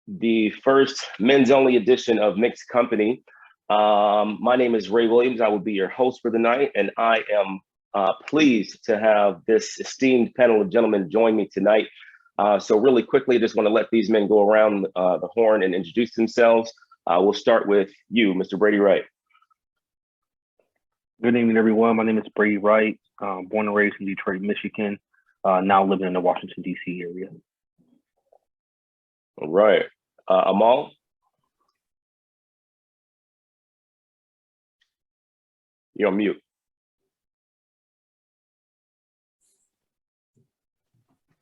the first men's only edition of Mixed Company. My name is Ray Williams. I will be your host for the night, and I am pleased to have this esteemed panel of gentlemen join me tonight. So really quickly, I just want to let these men go around the horn and introduce themselves. We'll start with you, Mr. Brady Wright. Good evening, everyone. My name is Brady Wright, born and raised in Detroit, Michigan, now living in the Washington, D.C. area. All right. Amal? You're on mute.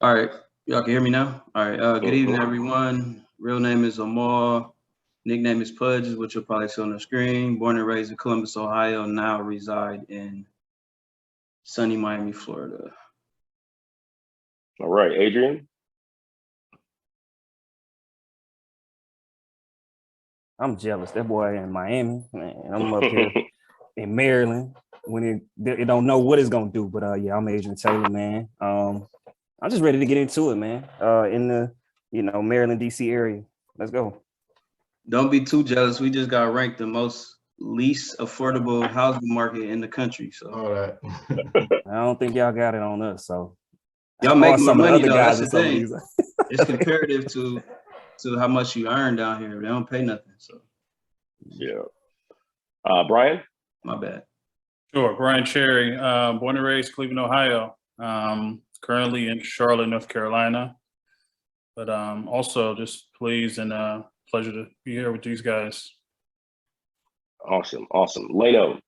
All right. Y'all can hear me now? All right. Good evening, everyone. Real name is Amal. Nickname is Pudge, which you'll probably see on the screen. Born and raised in Columbus, Ohio. Now reside in sunny Miami, Florida. All right. Adrian? I'm jealous. That boy in Miami, man. I'm up here in Maryland when it don't know what it's gonna do. But yeah, I'm Adrian Taylor, man. I'm just ready to get into it, man. In the Maryland, DC area. Let's go. Don't be too jealous. We just got ranked the most least affordable housing market in the country. So all right. I don't think y'all got it on us. So y'all make more money though. That's the thing. It's comparative to how much you earn down here. They don't pay nothing. So yeah. Brian? My bad. Sure. Brian Cherry, born and raised Cleveland, Ohio. Currently in Charlotte, North Carolina. But also just pleased and pleasure to be here with these guys. Awesome. Leno?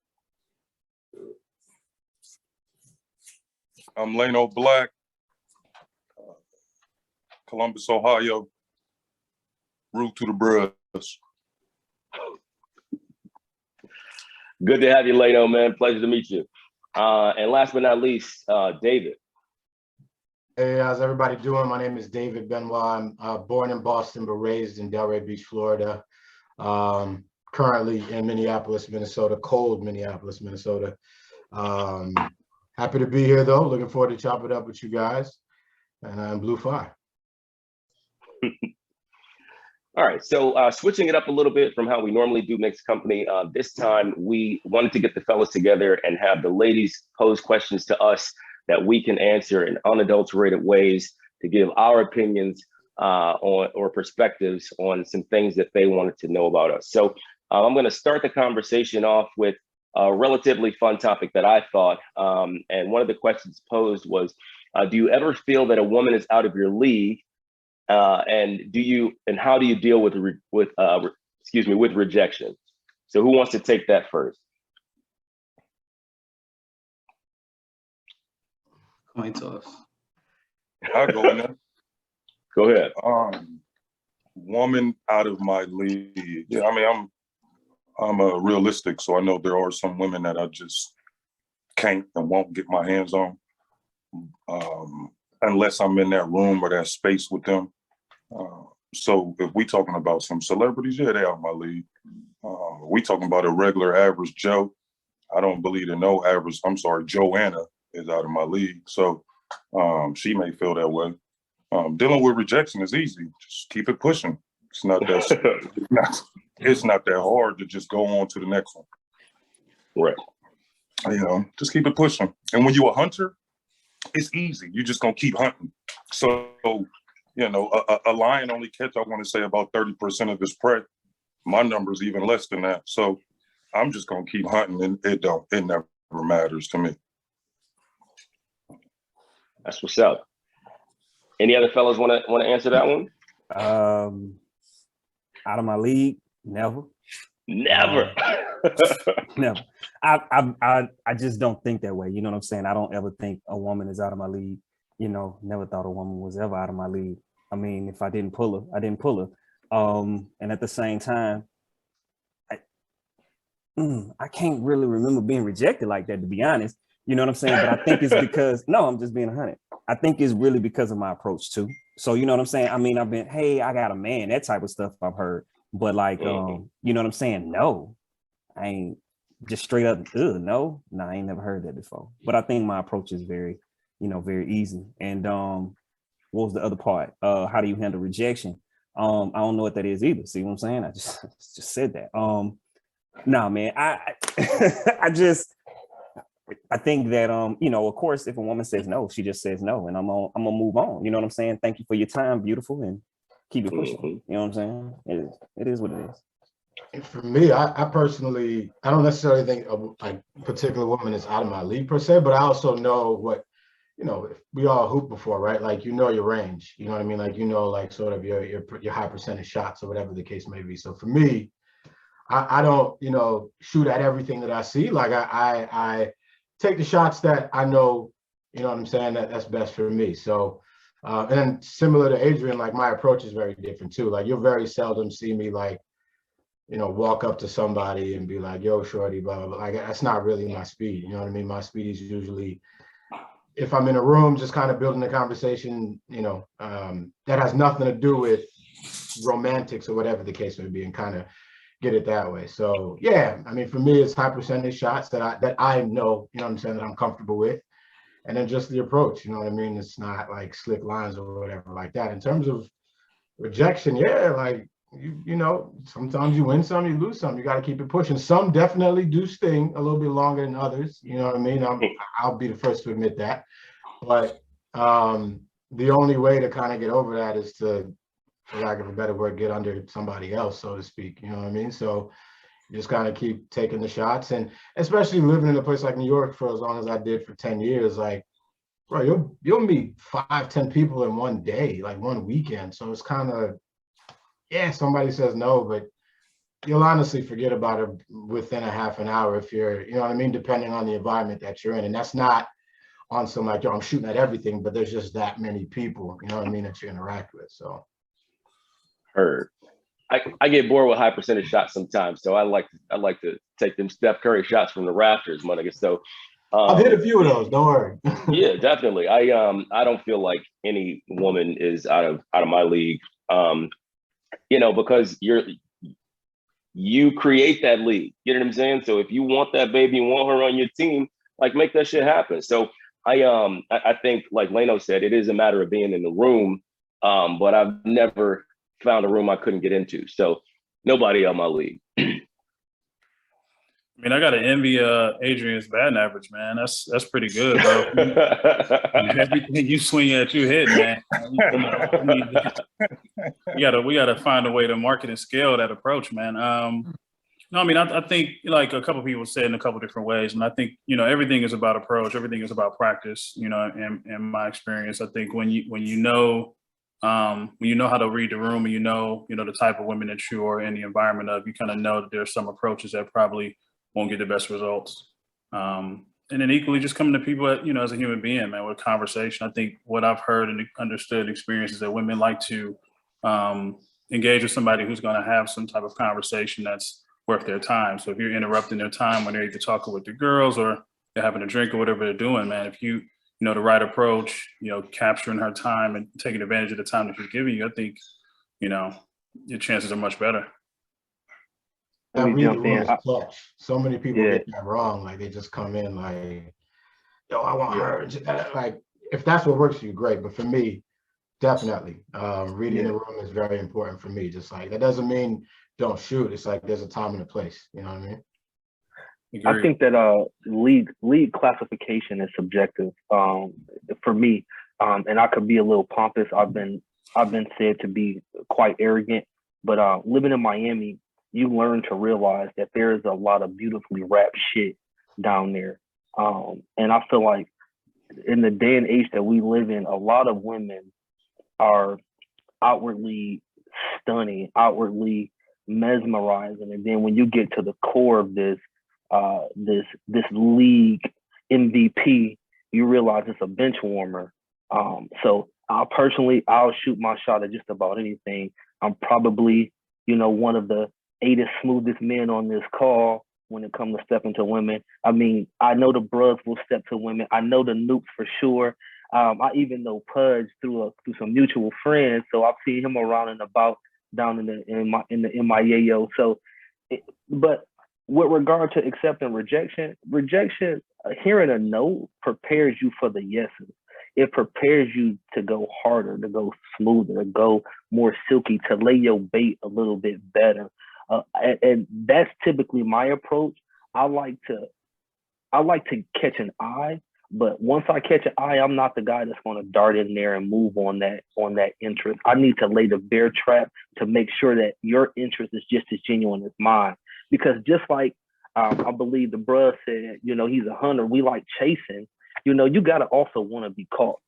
I'm Leno Black, Columbus, Ohio. Root to the Brush. Good to have you, Leno, man. Pleasure to meet you. And last but not least, David. Hey, how's everybody doing? My name is David Benoit. I'm born in Boston, but raised in Delray Beach, Florida. Currently in Minneapolis, Minnesota, cold Minneapolis, Minnesota. Happy to be here, though. Looking forward to chop it up with you guys. And I'm Blue Fire. All right, so switching it up a little bit from how we normally do Mixed Company, this time we wanted to get the fellas together and have the ladies pose questions to us that we can answer in unadulterated ways to give our opinions on or perspectives on some things that they wanted to know about us. So I'm going to start the conversation off with a relatively fun topic that I thought, and one of the questions posed was, do you ever feel that a woman is out of your league? And how do you deal with rejection? So who wants to take that first? Coin toss. I'll go in there. Go ahead. Woman out of my league. Yeah, I mean, I'm a realistic, so I know there are some women that I just can't and won't get my hands on, unless I'm in that room or that space with them. So if we talking about some celebrities, yeah, they out of my league. We talking about a regular average Joe. I don't believe in no average. I'm sorry, Joanna is out of my league. So she may feel that way. Dealing with rejection is easy. Just keep it pushing. It's not that it's not that hard to just go on to the next one. Right. Just keep it pushing. And when you're a hunter, it's easy. You're just gonna keep hunting. So, a lion only catch, I want to say, about 30% of his prey. My number's even less than that. So I'm just gonna keep hunting, and it never matters to me. That's what's up. Any other fellas want to answer that one? Out of my league, never. Never. Never. I just don't think that way. You know what I'm saying? I don't ever think a woman is out of my league. Never thought a woman was ever out of my league. I mean, if I didn't pull her, I didn't pull her. And at the same time, I can't really remember being rejected like that, to be honest. You know what I'm saying? But I think it's because, no, I'm just being 100. I think it's really because of my approach too. So, you know what I'm saying? I mean, I've been, hey, I got a man, that type of stuff I've heard. But like, you know what I'm saying? No, I ain't just straight up, no, I ain't never heard that before. But I think my approach is very, very easy. And what was the other part? How do you handle rejection? I don't know what that is either. See what I'm saying? I just said that. Nah, man, I I think that you know, of course, if a woman says no, she just says no, and I'm gonna move on. You know what I'm saying? Thank you for your time, beautiful, and keep it pushing. You know what I'm saying? It is what it is. And for me, I personally, I don't necessarily think a particular woman is out of my league per se, but I also know what, you know, we all hoop before, right? Like, you know, your range, you know what I mean? Like, you know, like sort of your high percentage shots or whatever the case may be. So for me, I don't, you know, shoot at everything that I see. Like I take the shots that I know, you know what I'm saying, that's best for me. So, and then similar to Adrian, like my approach is very different too. Like you'll very seldom see me like, you know, walk up to somebody and be like, yo, shorty, blah, blah, blah. Like that's not really my speed. You know what I mean? My speed is usually, if I'm in a room, just kind of building a conversation, you know, that has nothing to do with romantics or whatever the case may be, and kind of get it that way. So yeah, I mean, for me, it's high percentage shots that I know, you know what I'm saying, that I'm comfortable with. And then just the approach, you know what I mean? It's not like slick lines or whatever like that. In terms of rejection, yeah, like, you know, sometimes you win some, you lose some. You got to keep it pushing. Some definitely do sting a little bit longer than others. You know what I mean? I'll be the first to admit that. But the only way to kind of get over that is to, for lack of a better word, get under somebody else, so to speak. You know what I mean? So you just kind of keep taking the shots. And especially living in a place like New York for as long as I did for 10 years, like, bro, you'll meet 5, 10 people in one day, like one weekend. So it's kind of, yeah, somebody says no, but you'll honestly forget about it within a half an hour if you're, you know what I mean, depending on the environment that you're in. And that's not on some like, yo, I'm shooting at everything, but there's just that many people, you know what I mean, that you interact with. So Heard. I get bored with high percentage shots sometimes, so I like to take them Steph Curry shots from the rafters, my nigga. So I've hit a few of those, don't worry. yeah, definitely. I don't feel like any woman is out of my league. You know, because you create that league. You know what I'm saying? So if you want that baby and want her on your team, like make that shit happen. So I think like Leno said, it is a matter of being in the room. But I've never found a room I couldn't get into. So nobody on my league. I mean, I got to envy Adrian's batting average, man. That's pretty good, bro. Everything you swing at, you hit, man. I mean, we gotta find a way to market and scale that approach, man. No, I mean, I think like a couple of people said in a couple of different ways, and I think, you know, everything is about approach, everything is about practice. You know, in my experience, I think when you know how to read the room, and you know the type of women that you are in the environment of, you kind of know that there's some approaches that probably won't get the best results. And then equally just coming to people, you know, as a human being, man, with conversation. I think what I've heard and understood experiences that women like to engage with somebody who's going to have some type of conversation that's worth their time. So if you're interrupting their time when they're either talking with the girls or they're having a drink or whatever they're doing, man, if you know the right approach, you know, capturing her time and taking advantage of the time that she's giving you, I think, you know, your chances are much better. That read the room is clutch. So many people get that wrong. Like they just come in like, yo, I want her. Like if that's what works for you, great. But for me, definitely, reading the room is very important for me. Just like that doesn't mean don't shoot. It's like there's a time and a place. You know what I mean? I think that league classification is subjective for me, and I could be a little pompous. I've been said to be quite arrogant, but living in Miami, you learn to realize that there is a lot of beautifully wrapped shit down there, and I feel like in the day and age that we live in, a lot of women are outwardly stunning, outwardly mesmerizing, and then when you get to the core of this league MVP, you realize it's a bench warmer. So I'll shoot my shot at just about anything. I'm probably, you know, one of the 8 smoothest men on this call when it comes to stepping to women. I mean, I know the bros will step to women. I know the Noops for sure. I even know Pudge through some mutual friends. So I've seen him around and about down in the MIAO. So, but with regard to accepting rejection, hearing a no prepares you for the yeses. it prepares you to go harder, to go smoother, to go more silky, to lay your bait a little bit better. And that's typically my approach. I like to catch an eye, but once I catch an eye, I'm not the guy that's going to dart in there and move on that interest. I need to lay the bear trap to make sure that your interest is just as genuine as mine. Because just like I believe the bruh said, he's a hunter, we like chasing, you got to also want to be caught,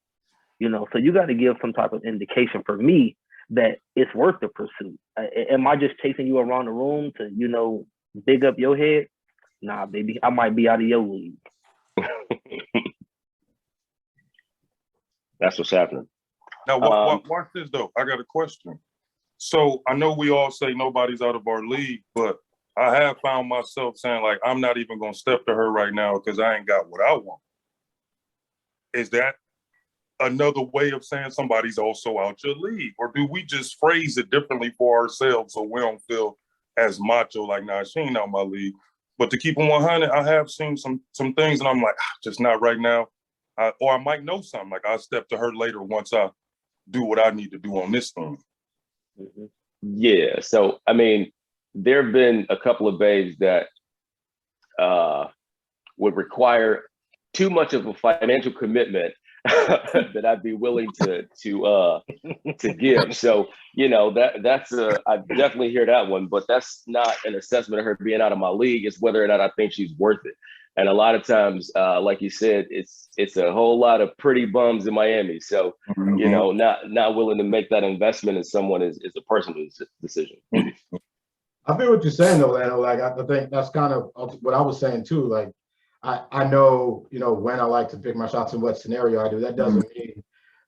so you got to give some type of indication for me that it's worth the pursuit. Am I just chasing you around the room to, dig up your head? Nah, baby, I might be out of your league. That's what's happening. Now, watch this though. I got a question. So I know we all say nobody's out of our league, but I have found myself saying, like, I'm not even going to step to her right now because I ain't got what I want. Is that another way of saying somebody's also out your league? Or do we just phrase it differently for ourselves so we don't feel as macho, like, nah, she ain't out my league? But to keep it 100, I have seen some things and I'm like, just not right now. Or I might know something, like I'll step to her later once I do what I need to do on this thing. Mm-hmm. Yeah, so, I mean, there have been a couple of babes that would require too much of a financial commitment that I'd be willing to give. So, that's I definitely hear that one, but that's not an assessment of her being out of my league. It's whether or not I think she's worth it. And a lot of times, like you said, it's a whole lot of pretty bums in Miami. So, not willing to make that investment in someone is a personal decision. I feel what you're saying though, Lano. Like I think that's kind of what I was saying too. Like I know, when I like to pick my shots and what scenario I do. That doesn't mean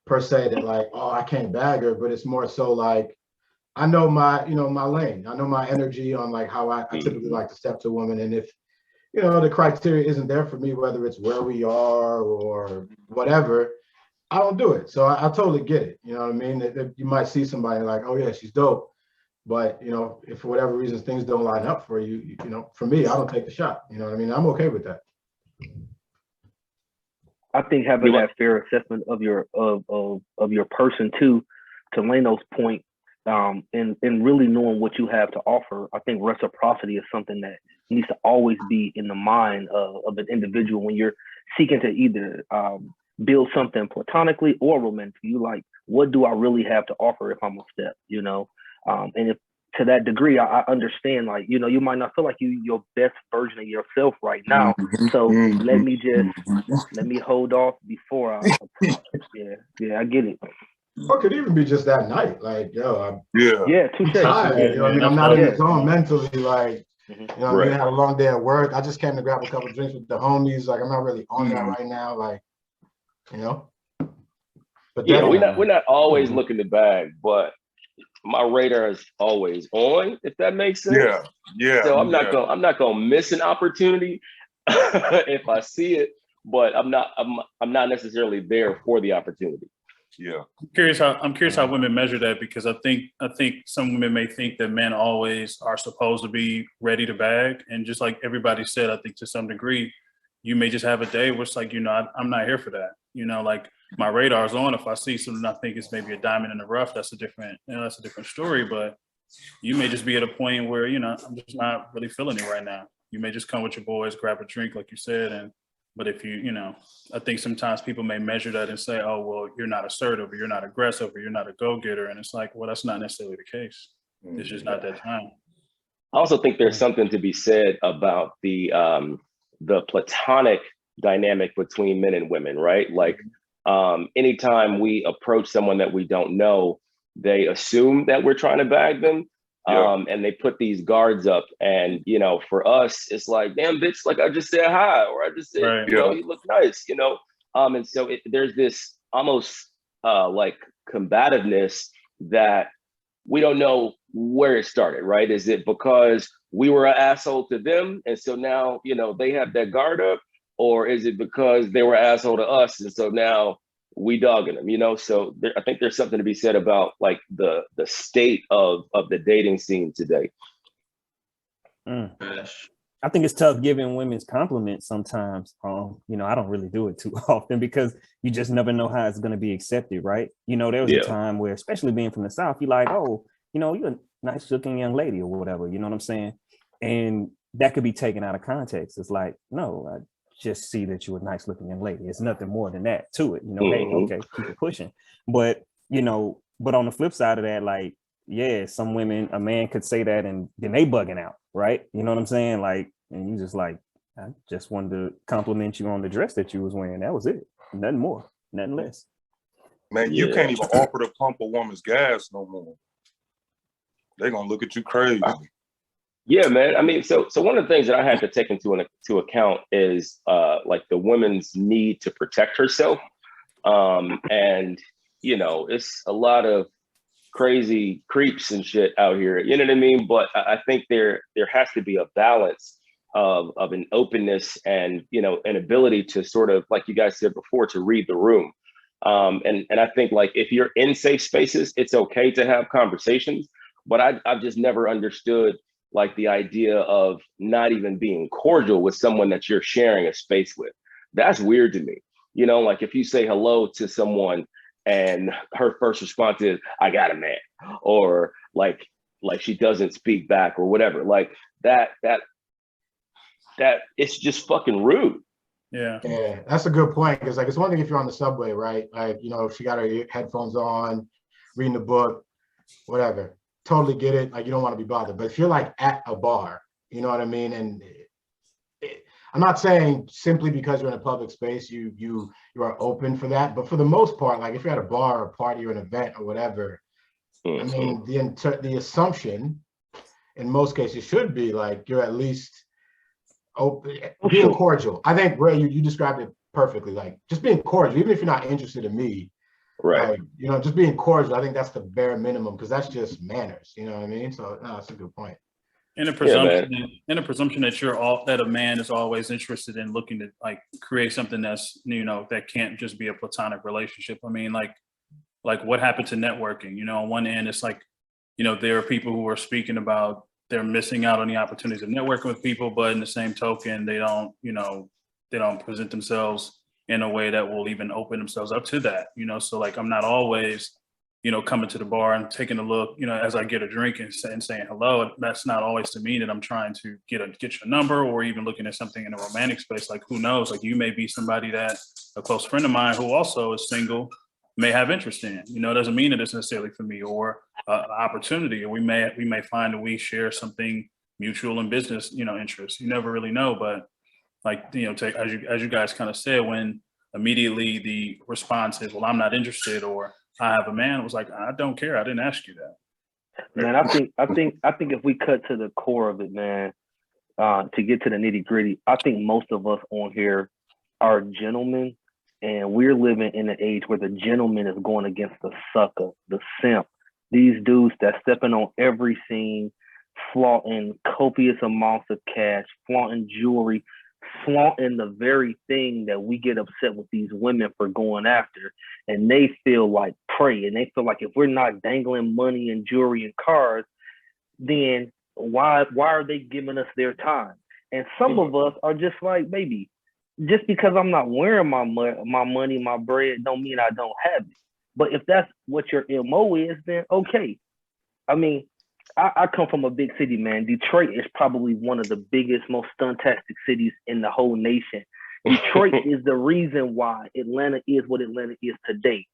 per se that like, oh, I can't bag her, but it's more so like I know my, my lane. I know my energy on like how I typically like to step to a woman. And if, the criteria isn't there for me, whether it's where we are or whatever, I don't do it. So I totally get it. You know what I mean? That you might see somebody like, oh yeah, she's dope. But, if for whatever reason things don't line up for you, for me, I don't take the shot. You know what I mean? I'm okay with that. I think having that fair assessment of your person too, to Lano's point, and really knowing what you have to offer, I think reciprocity is something that needs to always be in the mind of an individual when you're seeking to either build something platonically or romantically. You like, what do I really have to offer if I'm a step, and if to that degree, I understand, like, you might not feel like your best version of yourself right now. So let me hold off before I approach. Yeah, I get it. Or it could even be just that night. Like, yo, touche. Tired, I mean, I'm not in the zone mentally, like, Right. I had a long day at work. I just came to grab a couple of drinks with the homies. Like, I'm not really on that right now. Like, But we're not always looking to bag, but my radar is always on, if that makes sense. Yeah. So I'm not gonna miss an opportunity if I see it, but I'm not necessarily there for the opportunity. Yeah. I'm curious how women measure that, because I think some women may think that men always are supposed to be ready to bag, and just like everybody said, I think to some degree, you may just have a day where it's like, I'm not here for that. Like my radar is on. If I see something I think is maybe a diamond in the rough, that's a different story. But you may just be at a point where, I'm just not really feeling it right now. You may just come with your boys, grab a drink, like you said. But if I think sometimes people may measure that and say, oh, well, you're not assertive, or you're not aggressive, or you're not a go-getter. And it's like, well, that's not necessarily the case. It's just not that time. I also think there's something to be said about the platonic dynamic between men and women, right? Like, anytime we approach someone that we don't know, they assume that we're trying to bag them. And they put these guards up, and for us, it's like, damn, bitch, like I just said hi, or I just said, you look nice, and so there's this almost like combativeness that we don't know where it started, right? Is it because we were an asshole to them, and so now they have that guard up, or is it because they were an asshole to us, and so now we dogging them, So I think there's something to be said about like the state of the dating scene today. I think it's tough giving women's compliments sometimes. You know, I don't really do it too often because you just never know how it's going to be accepted, right? You know, there was a time where, especially being from the South, you're like, oh, you know, you're a nice looking young lady or whatever, you know what I'm saying? And that could be taken out of context. It's like, no, I just see that you're a nice looking young lady. It's nothing more than that to it. You know, hey, okay, keep it pushing. But, you know, but on the flip side of that, like, yeah, some women, a man could say that and then they bugging out, right? You know what I'm saying? Like, and you just like, I just wanted to compliment you on the dress that you was wearing. That was it. Nothing more, nothing less. Man, you can't even offer to pump a woman's gas no more. They're gonna look at you crazy. Yeah, man. I mean, so one of the things that I had to take into account is like the woman's need to protect herself. And you know, it's a lot of crazy creeps and shit out here, you know what I mean? But I think there has to be a balance of an openness and, you know, an ability to sort of, like you guys said before, to read the room. And I think like if you're in safe spaces, it's okay to have conversations, but I've just never understood like the idea of not even being cordial with someone that you're sharing a space with. That's weird to me. You know, like if you say hello to someone and her first response is, I got a man, or like she doesn't speak back or whatever, like that it's just fucking rude. Yeah, that's a good point, because like it's one thing if you're on the subway, right? Like, you know, she got her headphones on, reading the book, whatever. Totally get it. Like, you don't want to be bothered. But if you're like at a bar, you know what I mean? And I'm not saying simply because you're in a public space, you are open for that. But for the most part, like if you're at a bar or a party or an event or whatever, I mean, the assumption in most cases should be like you're at least open, being cordial. I think, Ray, you described it perfectly. Like just being cordial, even if you're not interested in me, right? Like, you know, just being cordial. I think that's the bare minimum, because that's just manners. You know what I mean? So no, that's a good point. And a presumption that a man is always interested in looking to like create something that's, you know, that can't just be a platonic relationship. I mean, like what happened to networking? You know, on one end, it's like, you know, there are people who are speaking about they're missing out on the opportunities of networking with people, but in the same token, they don't present themselves in a way that will even open themselves up to that. You know, so like I'm not always, you know, coming to the bar and taking a look, you know, as I get a drink and saying hello. That's not always to mean that I'm trying to get your number or even looking at something in a romantic space. Like, who knows? Like, you may be somebody that a close friend of mine who also is single may have interest in. You know, it doesn't mean that it's necessarily for me, or opportunity, or we may find that we share something mutual in business, you know, interests. You never really know, but like, you know, as you guys kind of said, when immediately the response is, well, I'm not interested, or I have a man, it was like, I don't care. I didn't ask you that. Man, I think if we cut to the core of it, man, to get to the nitty gritty, I think most of us on here are gentlemen, and we're living in an age where the gentleman is going against the sucker, the simp. These dudes that stepping on every scene, flaunting copious amounts of cash, flaunting jewelry, flaunting the very thing that we get upset with these women for going after. And they feel like prey, and they feel like if we're not dangling money and jewelry and cars, then why are they giving us their time? And some of us are just like, baby, just because I'm not wearing my money, my bread, don't mean I don't have it. But if that's what your MO is, then okay. I mean, I come from a big city, man. Detroit is probably one of the biggest, most stuntastic cities in the whole nation. Detroit is the reason why Atlanta is what Atlanta is today.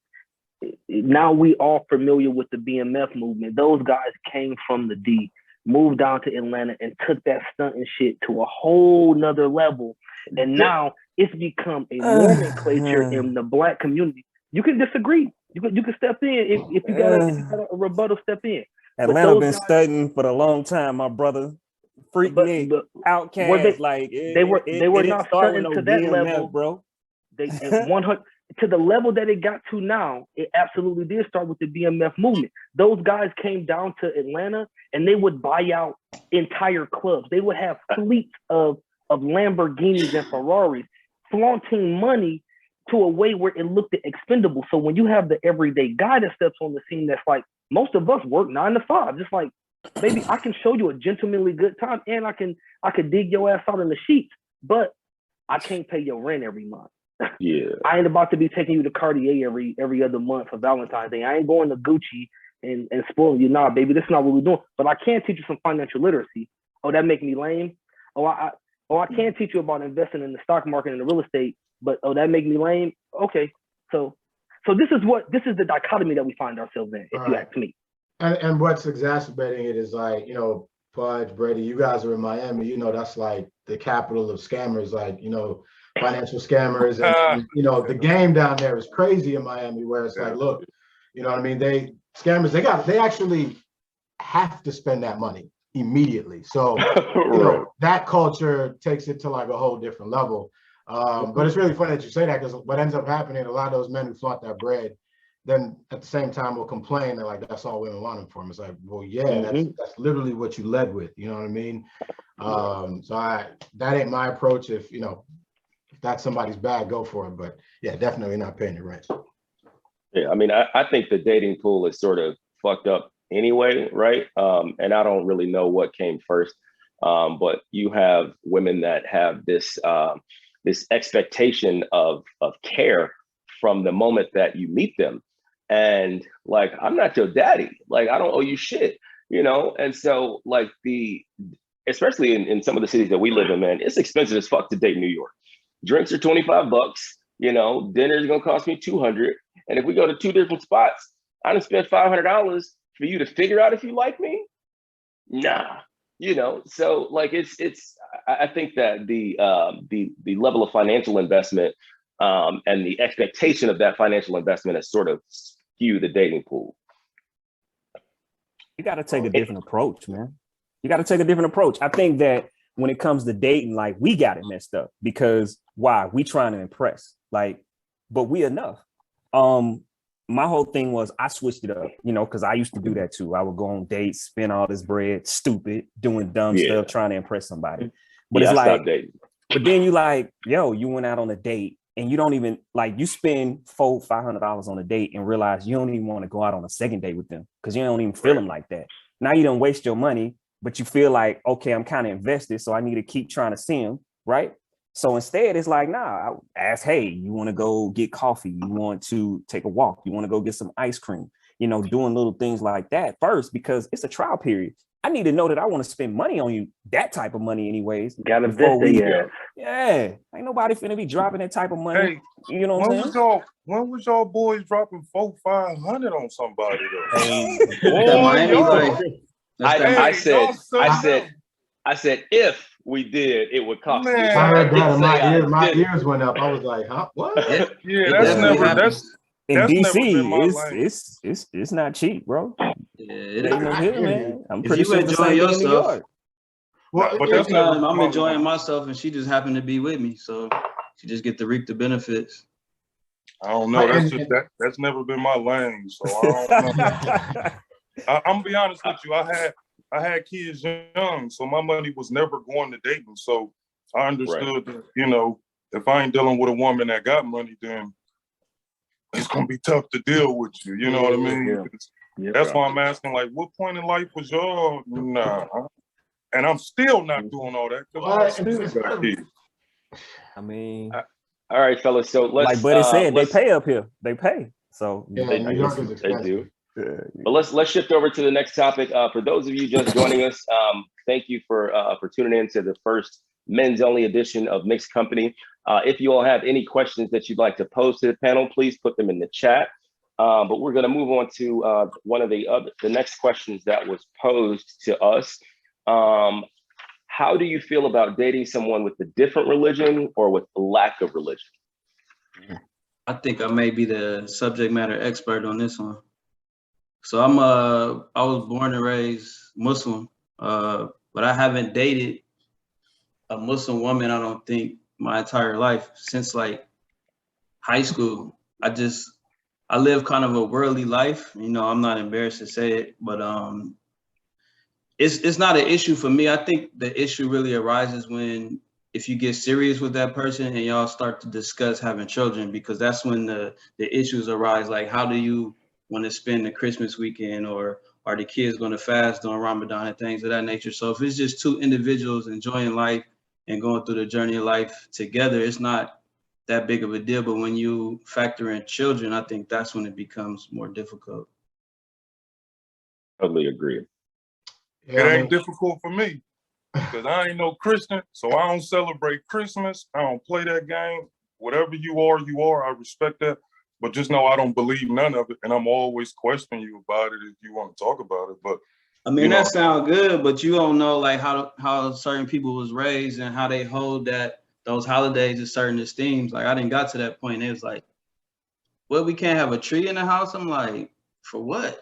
Now we all familiar with the BMF movement. Those guys came from the D, moved down to Atlanta, and took that stunt and shit to a whole nother level. And now it's become a nomenclature in the Black community. You can disagree. You can step in if you got a rebuttal. Step in. Atlanta been studying for a long time, my brother. Freak Outcast, like they were not stunting to that BMF level, bro. They 100 to the level that it got to now. It absolutely did start with the BMF movement. Those guys came down to Atlanta and they would buy out entire clubs. They would have fleets of Lamborghinis and Ferraris, flaunting money to a way where it looked expendable. So when you have the everyday guy that steps on the scene, that's like, most of us work 9 to 5, just like baby, I can show you a gentlemanly good time, and I could dig your ass out in the sheets, but I can't pay your rent every month. Yeah. I ain't about to be taking you to Cartier every other month for Valentine's Day. I ain't going to Gucci and spoiling you. Nah, baby, that's not what we're doing. But I can teach you some financial literacy. Oh, that make me lame? I can teach you about investing in the stock market and the real estate, but that make me lame? Okay. So this is the dichotomy that we find ourselves in, if you ask me. And what's exacerbating it is like, Pudge, Brady, you guys are in Miami, that's like the capital of scammers, like, financial scammers. And the game down there is crazy in Miami, where it's like, look, you know what I mean? They actually have to spend that money immediately. So, that culture takes it to like a whole different level. But it's really funny that you say that, because what ends up happening, a lot of those men who flaunt that bread, then at the same time will complain that like that's all women want them for them. It's like, well, yeah, that's literally what you led with. You know what I mean? So that ain't my approach. If that's somebody's bag, go for it. But yeah, definitely not paying the rent. Yeah, I mean, I think the dating pool is sort of fucked up anyway, right? And I don't really know what came first. But you have women that have this this expectation of care from the moment that you meet them. And like, I'm not your daddy. Like, I don't owe you shit, And so like especially in some of the cities that we live in, man, it's expensive as fuck to date New York. Drinks are $25, dinner's gonna cost me $200. And if we go to 2 different spots, I done spent $500 for you to figure out if you like me. Nah, so like I think that the level of financial investment and the expectation of that financial investment has sort of skewed the dating pool. You got to take a different approach, man. You got to take a different approach. I think that when it comes to dating, like, we got it messed up because why? We trying to impress, like, but we enough. My whole thing was I switched it up, because I used to do that too. I would go on dates, spend all this bread, stupid, doing dumb stuff, trying to impress somebody. But it's like, but then you like, yo, you went out on a date and you don't even like, you spend $400-500 on a date and realize you don't even want to go out on a second date with them because you don't even feel them like that. Now you don't waste your money, but you feel like, okay, I'm kind of invested, so I need to keep trying to see them, right? So instead, it's like, nah, I ask, hey, you want to go get coffee? You want to take a walk? You want to go get some ice cream? Doing little things like that first, because it's a trial period. I need to know that I want to spend money on you, that type of money anyways. Gotta vet Yeah. Ain't nobody finna be dropping that type of money. Hey, you know what I'm saying? When was y'all boys dropping $400-500 on somebody though? I said if we did, it would cost me. I heard that and my ears went up. I was like, huh? What? Yeah, that's in DC, it's not cheap, bro. Man. I'm pretty sure enjoying yourself. Well, but that's I'm enjoying myself, and she just happened to be with me, so she just get to reap the benefits. I don't know. That's never been my lane, so I don't know. I'm gonna be honest with you. I had kids young, so my money was never going to dating. So I understood that, if I ain't dealing with a woman that got money, then it's gonna be tough to deal with you. You know what I mean? Yeah. That's why I'm asking, like, what point in life was y'all? Nah. And I'm still not doing all that because I still got kids. I mean, all right, fellas. So let's, like Buddy said, they pay up here. They pay. So they do. Yeah. But let's shift over to the next topic. For those of you just joining us, thank you for tuning in to the first men's only edition of Mixed Company. If you all have any questions that you'd like to pose to the panel, please put them in the chat. But we're going to move on to one of the next questions that was posed to us. How do you feel about dating someone with a different religion or with a lack of religion? I think I may be the subject matter expert on this one. So I was born and raised Muslim, but I haven't dated a Muslim woman, I don't think, my entire life since like high school. I live kind of a worldly life. I'm not embarrassed to say it, but it's not an issue for me. I think the issue really arises if you get serious with that person and y'all start to discuss having children, because that's when the issues arise. Like, how do you want to spend the Christmas weekend, or Are the kids going to fast during Ramadan and things of that nature? So if it's just two individuals enjoying life and going through the journey of life together, it's not that big of a deal. But when you factor in children, I think that's when it becomes more difficult. Totally agree. Yeah, It ain't difficult for me because I ain't no Christian, so I don't celebrate Christmas. I don't play that game. Whatever you are, you are. I respect that. But just know I don't believe none of it, and I'm always questioning you about it if you want to talk about it. But I mean, that sounds good, but you don't know like how certain people was raised and how they hold those holidays in certain esteems. Like I didn't got to that point. It was like, well, we can't have a tree in the house. I'm like, for what?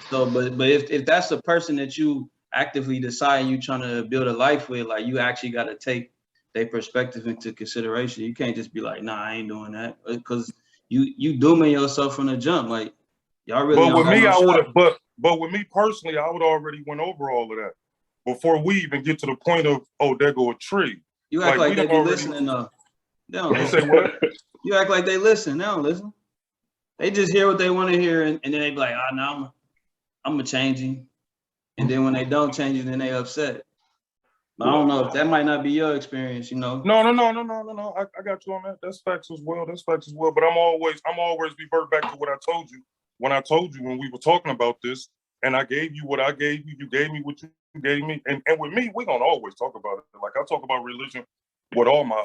So, but if that's the person that you actively decide you trying to build a life with, like you actually got to take their perspective into consideration. You can't just be like, nah, I ain't doing that, because you dooming yourself from the jump. Like y'all really. But with me, I would have. But with me personally, I would already went over all of that before we even get to the point of, oh, there go a tree. You act like they be listening though. They don't listen. Say what? You act like they listen. They don't listen. They just hear what they want to hear, and then they be like, oh, no, I'm gonna change him. And then when they don't change it, then they upset. But I don't know if that might not be your experience, you know. No. I got you on that. That's facts as well. But I'm always revert back to what I told you when we were talking about this, and I gave you what I gave you. You gave me what you gave me, and with me, we're gonna always talk about it. Like I talk about religion with all my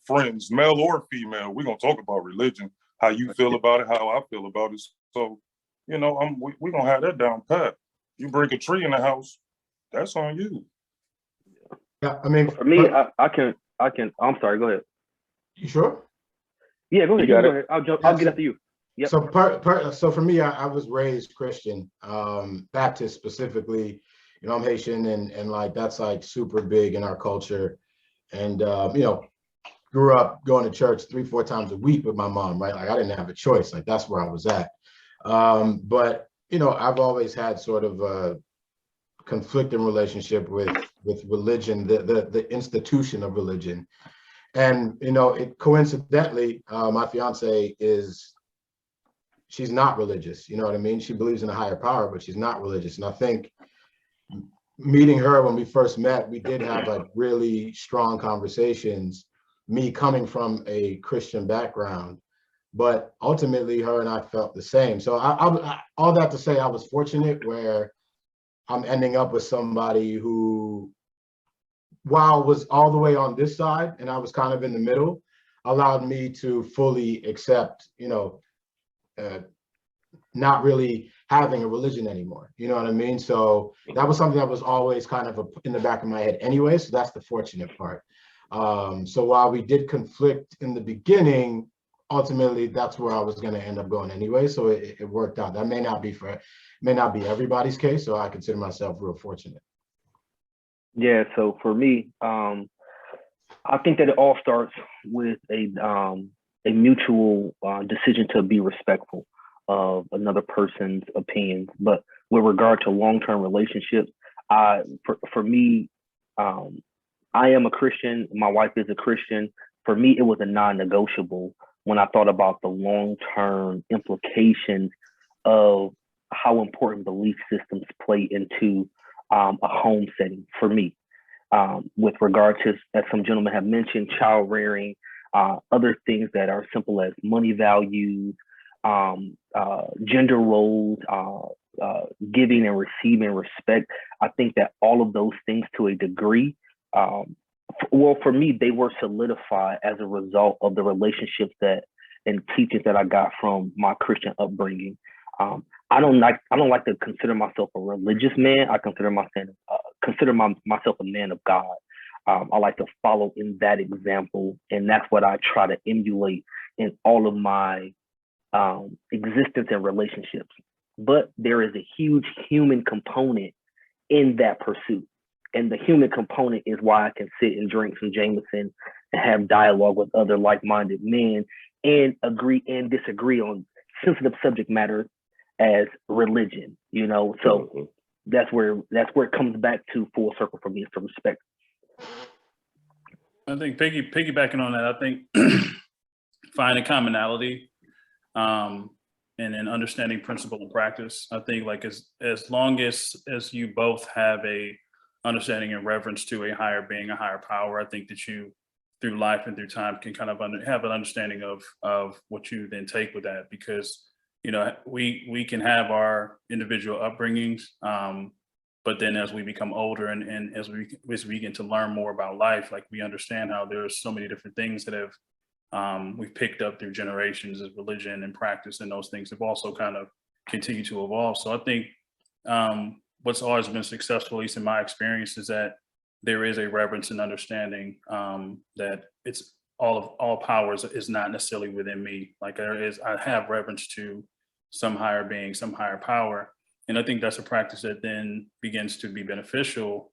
friends, male or female. We're gonna talk about religion, how you feel about it, how I feel about it. So, you know, we're gonna have that down pat. You bring a tree in the house, that's on you. Yeah, I mean, for me, I can. I'm sorry. Go ahead. You sure? Yeah, go ahead. Go ahead. I'll get after you. Yep. So for me, I was raised Christian, Baptist specifically. You know, I'm Haitian, and like that's like super big in our culture. And you know, grew up going to church 3-4 times a week with my mom, right? Like I didn't have a choice. Like that's where I was at. But you know, I've always had sort of a conflicting relationship with religion, the institution of religion. And you know, it coincidentally, my fiance she's not religious. You know what I mean? She believes in a higher power, but she's not religious. And I think meeting her when we first met, we did have like really strong conversations, me coming from a Christian background, but ultimately her and I felt the same. So I all that to say, I was fortunate where I'm ending up with somebody who, while was all the way on this side and I was kind of in the middle, allowed me to fully accept, you know, not really having a religion anymore. You know what I mean? So that was something that was always kind of in the back of my head anyway. So that's the fortunate part. So while we did conflict in the beginning, ultimately that's where I was going to end up going anyway. So it worked out. That may not be everybody's case. So I consider myself real fortunate. Yeah. So for me, I think that it all starts with a mutual decision to be respectful of another person's opinions. But with regard to long-term relationships, for me, I am a Christian. My wife is a Christian. For me, it was a non-negotiable when I thought about the long-term implications of how important belief systems play into a home setting for me. With regard to, as some gentlemen have mentioned, child rearing, other things that are simple as money values, gender roles, giving and receiving respect. I think that all of those things to a degree, well, for me, they were solidified as a result of the relationships and teachings that I got from my Christian upbringing. I don't like to consider myself a religious man. I consider myself a man of God. I like to follow in that example, and that's what I try to emulate in all of my existence and relationships. But there is a huge human component in that pursuit. And the human component is why I can sit and drink some Jameson and have dialogue with other like-minded men and agree and disagree on sensitive subject matter as religion, you know. So that's where it comes back to full circle for me, is to respect. I think piggybacking on that, I think finding commonality and in understanding principle and practice. I think like as long as you both have a understanding and reverence to a higher being, a higher power, I think that you through life and through time can kind of have an understanding of what you then take with that, because you know we can have our individual upbringings, but then as we become older and as we begin to learn more about life, like we understand how there's so many different things that have we've picked up through generations of religion and practice, and those things have also kind of continued to evolve. So I think what's always been successful, at least in my experience, is that there is a reverence and understanding that it's all powers is not necessarily within me. Like I have reverence to some higher being, some higher power. And I think that's a practice that then begins to be beneficial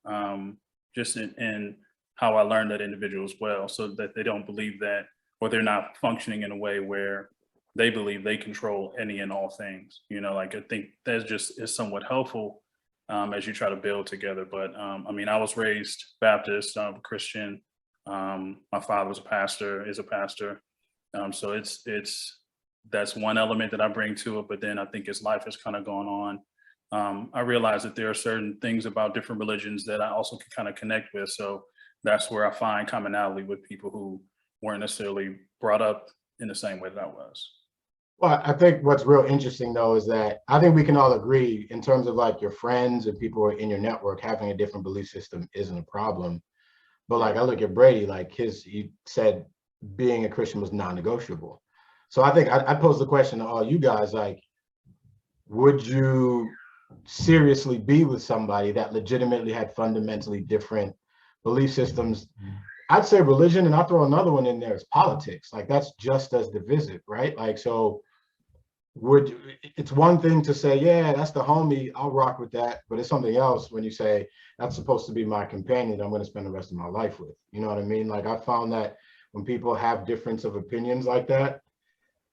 just in how I learn that individual as well, so that they don't believe that, or they're not functioning in a way where they believe they control any and all things. You know, like I think that just is somewhat helpful as you try to build together. But I mean, I was raised Baptist, Christian. My father was a pastor, is a pastor. So that's one element that I bring to it. But then I think as life has kind of gone on, I realize that there are certain things about different religions that I also can kind of connect with. So that's where I find commonality with people who weren't necessarily brought up in the same way that I was. Well, I think what's real interesting though is that I think we can all agree in terms of like your friends and people in your network having a different belief system isn't a problem. But like I look at Brady, like he said being a Christian was non-negotiable. So I think I pose the question to all you guys, like, would you seriously be with somebody that legitimately had fundamentally different belief systems? I'd say religion, and I'll throw another one in there, is politics. Like that's just as divisive, right? Like, so it's one thing to say, yeah, that's the homie, I'll rock with that. But it's something else when you say, that's supposed to be my companion I'm going to spend the rest of my life with. You know what I mean? Like I found that when people have difference of opinions like that,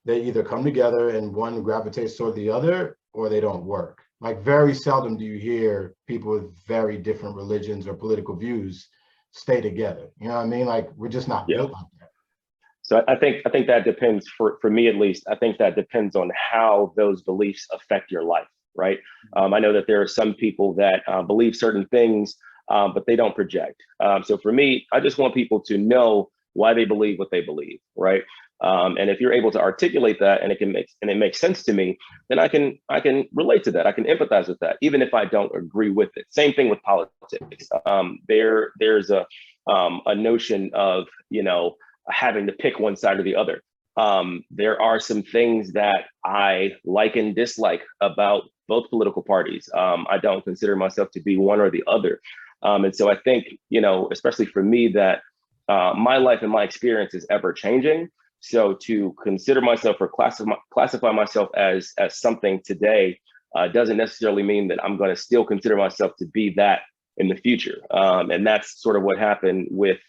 they either come together and one gravitates toward the other, or they don't work. Like very seldom do you hear people with very different religions or political views stay together. You know what I mean? Like we're just not built like that. So I think that depends, for me at least, I think that depends on how those beliefs affect your life, right? I know that there are some people that believe certain things, but they don't project. So for me, I just want people to know why they believe what they believe, right? And if you're able to articulate that and it makes sense to me, then I can relate to that. I can empathize with that, even if I don't agree with it. Same thing with politics. There's a notion of, you know, having to pick one side or the other. There are some things that I like and dislike about both political parties. I don't consider myself to be one or the other. And so I think, you know, especially for me, that my life and my experience is ever changing. So to consider myself or classify myself as something today doesn't necessarily mean that I'm going to still consider myself to be that in the future. And that's sort of what happened with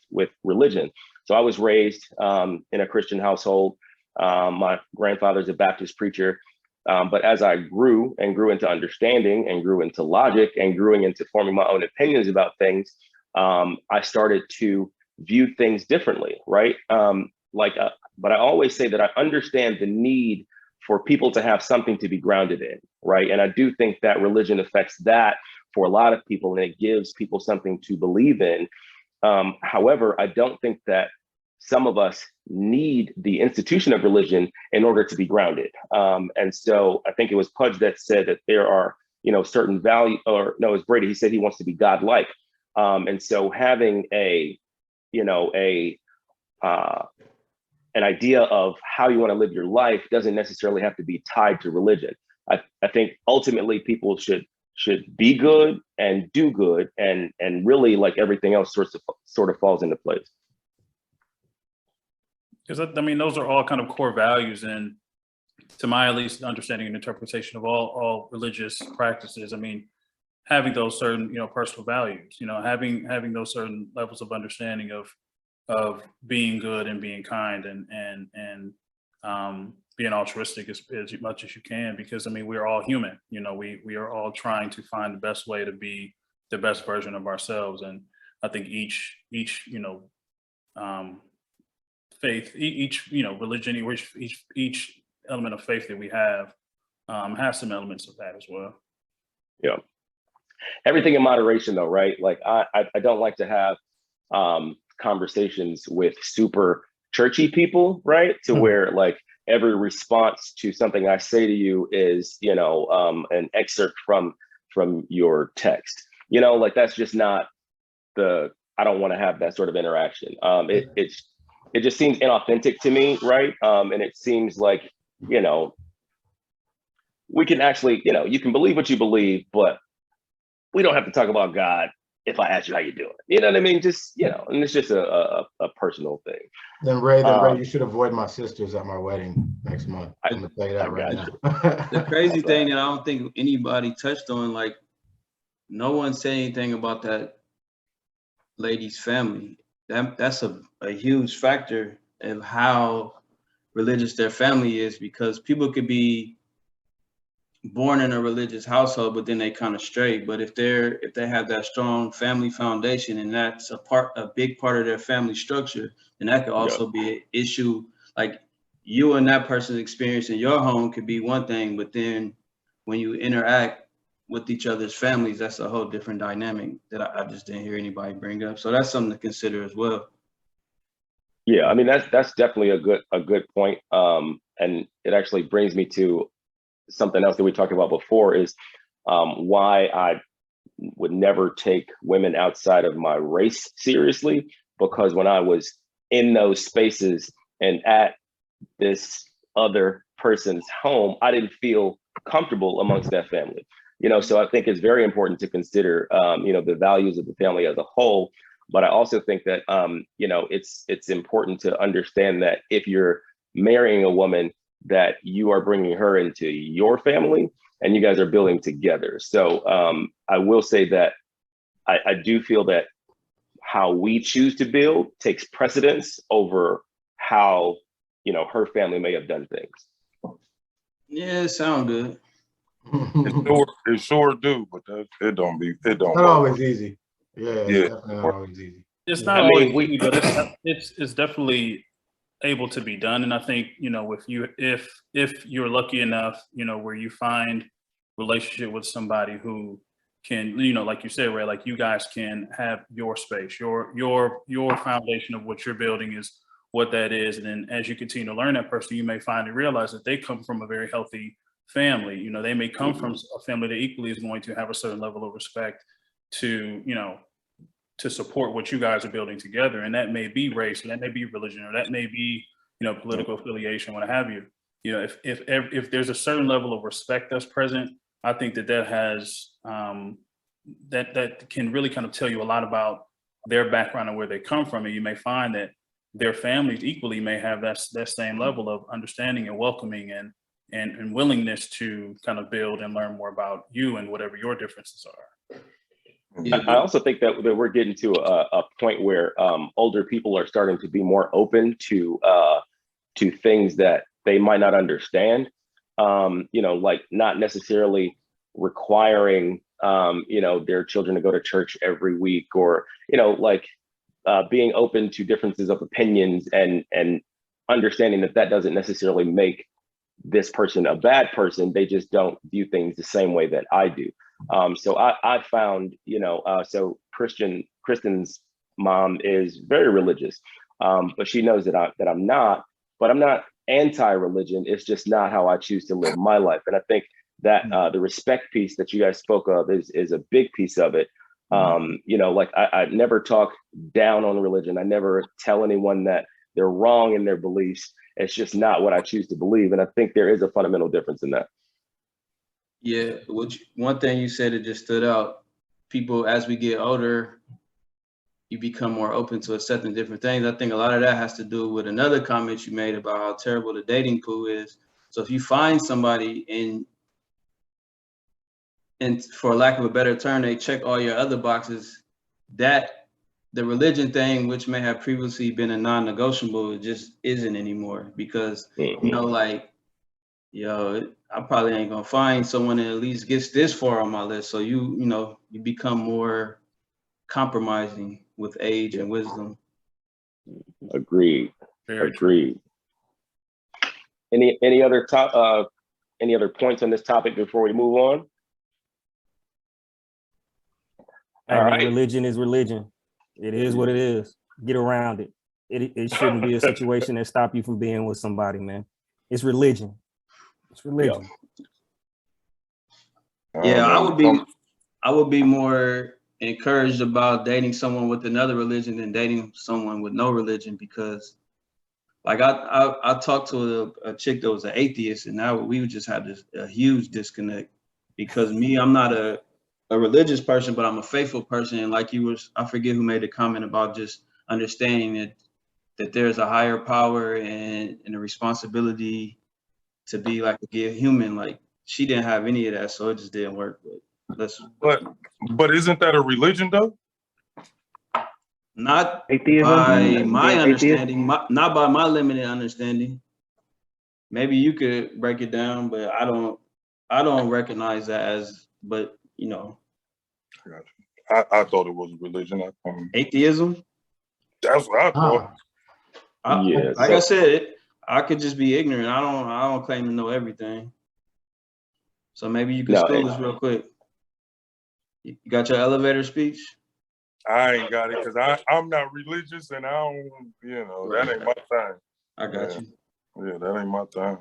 religion. So I was raised in a Christian household. My grandfather's a Baptist preacher. But as I grew into understanding and grew into logic and grew into forming my own opinions about things, I started to view things differently, right? But I always say that I understand the need for people to have something to be grounded in, right? And I do think that religion affects that for a lot of people, and it gives people something to believe in. However, I don't think that some of us need the institution of religion in order to be grounded. And so I think it was Pudge that said that there are, you know, certain value, or no, it was Brady. He said he wants to be godlike. And so having an idea of how you want to live your life doesn't necessarily have to be tied to religion. I think ultimately people should be good and do good, and really, like everything else, sort of falls into place. Because I mean, those are all kind of core values, and to my at least understanding and interpretation of all religious practices, I mean, having those certain, you know, personal values, you know, having those certain levels of understanding of being good and being kind and being altruistic as much as you can, because I mean, we're all human, you know, we are all trying to find the best way to be the best version of ourselves. And I think each you know, faith, each you know, religion, each element of faith that we have has some elements of that as well. Yeah. Everything in moderation though, right? Like I don't like to have conversations with super churchy people, right? To where like every response to something I say to you is, you know, an excerpt from your text. You know, like that's just not I don't want to have that sort of interaction. It just seems inauthentic to me, right? And it seems like, you know, we can actually, you know, you can believe what you believe, but we don't have to talk about God if I ask you how you doing. You know what I mean? Just, you know, and it's just a personal thing. Then Ray, you should avoid my sisters at my wedding next month. I'm gonna tell you that right now. The crazy thing that I don't think anybody touched on, like no one said anything about that lady's family. That's a huge factor of how religious their family is, because people could be born in a religious household, but then they kind of stray. But if they have that strong family foundation, and that's a big part of their family structure, then that could also be an issue. Like you and that person's experience in your home could be one thing, but then when you interact with each other's families, that's a whole different dynamic that I just didn't hear anybody bring up. So that's something to consider as well. Yeah, I mean that's definitely a good point. And it actually brings me to something else that we talked about before is why I would never take women outside of my race seriously, because when I was in those spaces and at this other person's home, I didn't feel comfortable amongst that family. You know, so I think it's very important to consider, you know, the values of the family as a whole. But I also think that, you know, it's important to understand that if you're marrying a woman, that you are bringing her into your family and you guys are building together. So I will say that I do feel that how we choose to build takes precedence over how, you know, her family may have done things. Yeah, it sounds good. It sure do, but it don't not always easy. Yeah, it's definitely not always easy. It's not always easy, but it's definitely able to be done. And I think, you know, if you're lucky enough, you know, where you find relationship with somebody who can, you know, like you said, Ray, like you guys can have your space, your foundation of what you're building is what that is. And then as you continue to learn that person, you may find and realize that they come from a very healthy family. You know, they may come from a family that equally is going to have a certain level of respect to, you know, to support what you guys are building together. And that may be race, and that may be religion, or that may be, you know, political affiliation, what have you. You know, if there's a certain level of respect that's present, I think that has that can really kind of tell you a lot about their background and where they come from. And you may find that their families equally may have that same level of understanding and welcoming and willingness to kind of build and learn more about you and whatever your differences are. I also think that we're getting to a point where older people are starting to be more open to things that they might not understand. You know, like not necessarily requiring you know, their children to go to church every week, or you know, like being open to differences of opinions and understanding that doesn't necessarily make this person a bad person. They just don't view things the same way that I do. So I found, you know, so Kristen's mom is very religious, but she knows that I'm not, but I'm not anti-religion. It's just not how I choose to live my life. And I think that the respect piece that you guys spoke of is a big piece of it. You know, like I never talk down on religion. I never tell anyone that they're wrong in their beliefs. It's just not what I choose to believe. And I think there is a fundamental difference in that. Yeah, one thing you said that just stood out. People, as we get older, you become more open to accepting different things. I think a lot of that has to do with another comment you made about how terrible the dating pool is. So if you find somebody and for lack of a better term, they check all your other boxes, that the religion thing, which may have previously been a non-negotiable, it just isn't anymore, because you know, like, yo, I probably ain't gonna find someone that at least gets this far on my list. So you know, you become more compromising with age and wisdom. Agreed. Very Agreed. Any other any other points on this topic before we move on? Hey, All man, right. religion is religion. It is what it is. Get around it. It shouldn't be a situation that stop you from being with somebody, man. It's religion. It's religion. Yeah, I would be more encouraged about dating someone with another religion than dating someone with no religion, because like I talked to a chick that was an atheist, and now we just had a huge disconnect, because I'm not a religious person, but I'm a faithful person. And like I forget who made the comment about just understanding that there's a higher power and a responsibility to be like a good human. Like, she didn't have any of that, so it just didn't work. But isn't that a religion though? Not Atheism? by my Being understanding, not by my limited understanding. Maybe you could break it down, but I don't recognize that as, but you know. I thought it was a religion. Atheism? That's what I thought. I said, I could just be ignorant. I don't claim to know everything. So maybe you can school us real quick. You got your elevator speech? I ain't got it because I'm not religious, and I don't, that ain't my time. I got you. Yeah, that ain't my time.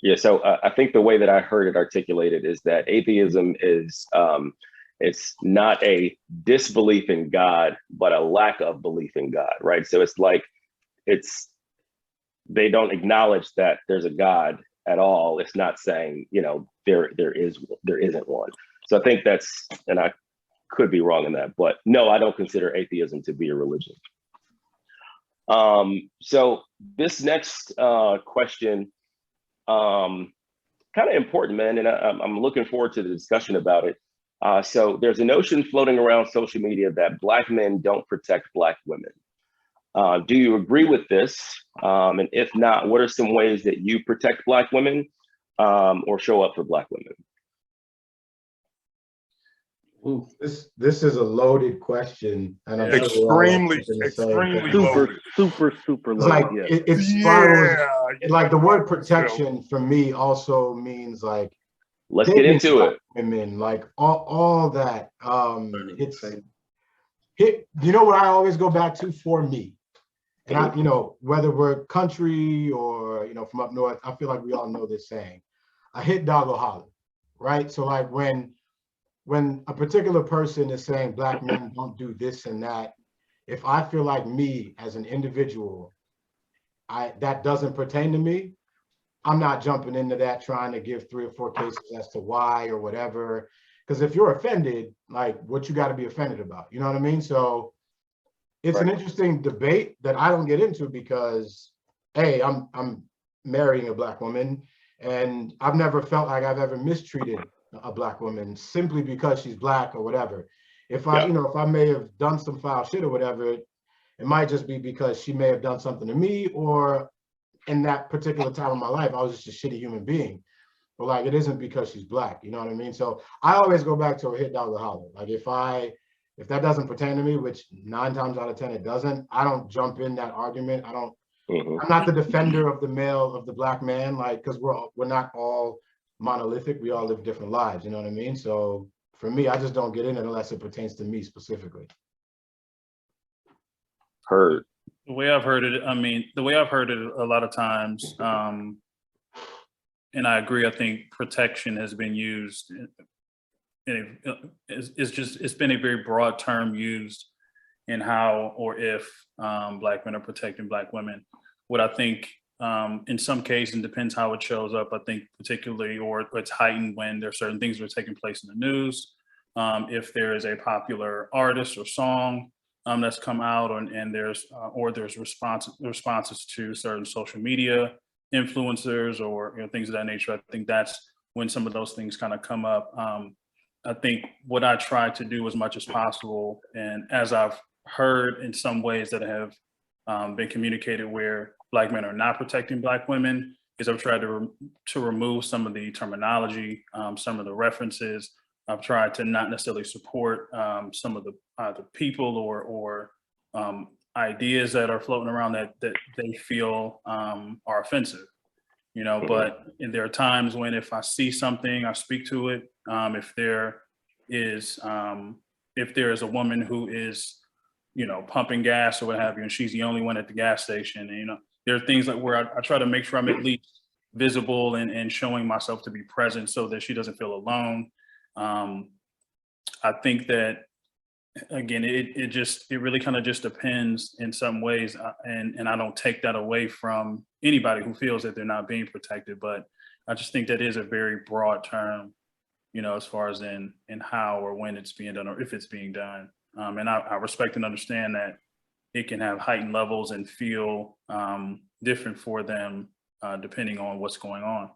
Yeah, so I think the way that I heard it articulated is that atheism is, it's not a disbelief in God, but a lack of belief in God, right? So it's like, they don't acknowledge that there's a God at all. It's not saying, there isn't one. So I think that's, and I could be wrong in that, but no, I don't consider atheism to be a religion. So this next question, kind of important, man, and I'm looking forward to the discussion about it. So there's a notion floating around social media that Black men don't protect Black women. Do you agree with this? And if not, what are some ways that you protect Black women or show up for Black women? Ooh. This is a loaded question, and I'm extremely loaded. Super loaded. Like it spirals. Like the word protection for me also means like, let's get into it. Women, like all that. You know what I always go back to for me, and I, whether we're country or from up north, I feel like we all know this saying, "A hit dog will holler," right? So like when a particular person is saying Black men don't do this and that, if I feel like me as an individual, that doesn't pertain to me, I'm not jumping into that trying to give 3 or 4 cases as to why or whatever. Because if you're offended, like, what you got to be offended about? You know what I mean? So it's an interesting debate that I don't get into because, hey, I'm marrying a Black woman, and I've never felt like I've ever mistreated a Black woman simply because she's Black or whatever. If I may have done some foul shit or whatever, it might just be because she may have done something to me, or in that particular time of my life, I was just a shitty human being. But like, it isn't because she's Black, you know what I mean? So I always go back to a hit dog will holler. Like if that doesn't pertain to me, which 9 times out of 10 it doesn't, I don't jump in that argument. I'm not the defender of the Black man, like, because we're not all monolithic. We all live different lives, you know what I mean? So for me, I just don't get in it unless it pertains to me specifically. Heard. The way I've heard it a lot of times, and I agree, I think protection has been used, it's been a very broad term used in how or if Black men are protecting Black women. What I think in some cases, it depends how it shows up, I think particularly, or it's heightened when there are certain things that are taking place in the news. If there is a popular artist or song that's come out, and there's responses to certain social media influencers or things of that nature. I think that's when some of those things kind of come up. I think what I try to do as much as possible, and as I've heard in some ways that have been communicated where Black men are not protecting Black women, is I've tried to remove some of the terminology, some of the references. I've tried to not necessarily support some of the people or ideas that are floating around that they feel are offensive. you know, but there are times when if I see something, I speak to it. If there is a woman who is, you know, pumping gas or what have you, and she's the only one at the gas station, and, you know, there are things like where I try to make sure I'm at least visible and showing myself to be present so that she doesn't feel alone. I think that, again, it really kind of just depends in some ways, and I don't take that away from anybody who feels that they're not being protected, but I just think that is a very broad term, you know, as far as in how or when it's being done or if it's being done. And I respect and understand that it can have heightened levels and feel different for them depending on what's going on.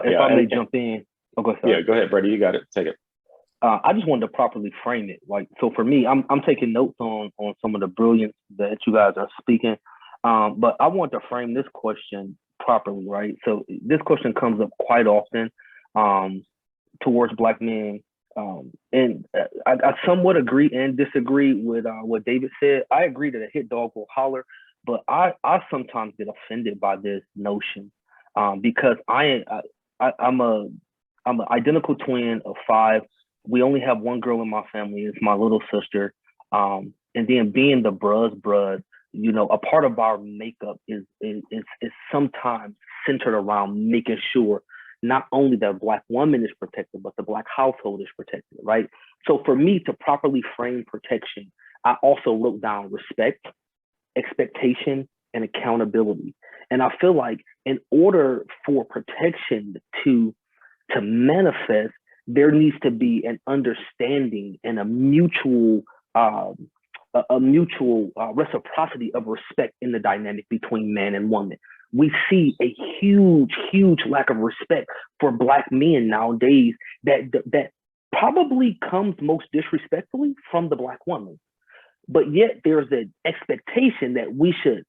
If I may jump in. Oh, go ahead. Yeah, go ahead, Brady. You got it. Take it. I just wanted to properly frame it. Like, so for me, I'm taking notes on some of the brilliance that you guys are speaking. But I want to frame this question properly, right? So this question comes up quite often towards Black men. And I somewhat agree and disagree with what David said. I agree that a hit dog will holler, but I sometimes get offended by this notion because I'm an identical twin of 5. We only have one girl in my family. It's my little sister. And then being the bruh, you know, a part of our makeup is sometimes centered around making sure not only the Black woman is protected, but the Black household is protected, right? So for me to properly frame protection, I also wrote down respect, expectation, and accountability. And I feel like in order for protection to manifest, there needs to be an understanding and a mutual reciprocity of respect in the dynamic between man and woman. We see a huge lack of respect for Black men nowadays that probably comes most disrespectfully from the Black woman. But yet there's an expectation that we should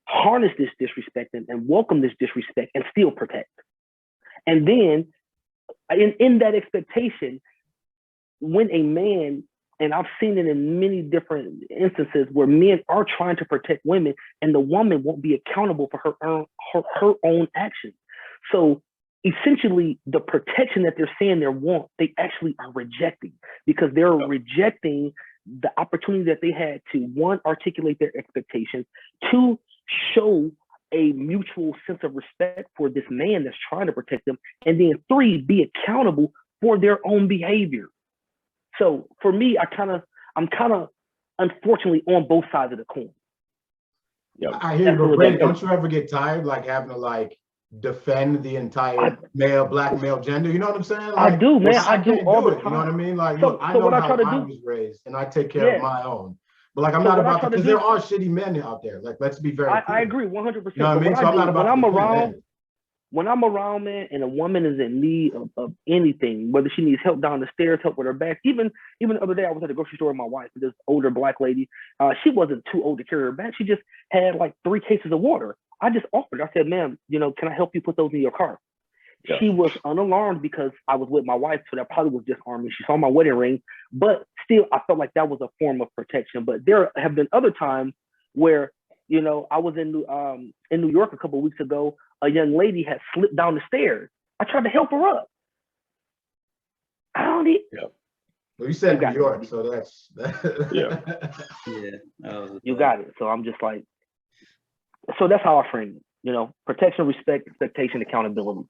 harness this disrespect and welcome this disrespect and still protect. And then in that expectation, when a man, and I've seen it in many different instances where men are trying to protect women and the woman won't be accountable for her own actions. So essentially the protection that they're saying they want, they actually are rejecting because they're rejecting the opportunity that they had to, 1, articulate their expectations, 2, show a mutual sense of respect for this man that's trying to protect them, and then 3, be accountable for their own behavior. So for me, I'm kind of unfortunately on both sides of the coin. Yeah, I hear you, but Brady, don't you ever get tired like having to like defend the entire Black male gender? You know what I'm saying? Like, I do, man. I do all the time. You know what I mean? Like, look, I know how I was raised, and I take care of my own. But like, I'm not about to, because there are shitty men out there. Like, let's be very clear. I agree 100%. You know what I mean? So I'm not about when I'm around, man, and a woman is in need of anything, whether she needs help down the stairs, help with her back. Even the other day, I was at the grocery store with my wife, this older Black lady. She wasn't too old to carry her back. She just had like 3 cases of water. I just offered. I said, ma'am, you know, can I help you put those in your car? Yeah. She was unalarmed because I was with my wife, so that probably was disarming. She saw my wedding ring, but still, I felt like that was a form of protection. But there have been other times where, you know, I was in New York a couple of weeks ago. A young lady had slipped down the stairs. I tried to help her up. I don't need. Yeah. Well, you said New York, so that's yeah. You got it. So I'm just like, so that's how I frame it. You know, protection, respect, expectation, accountability.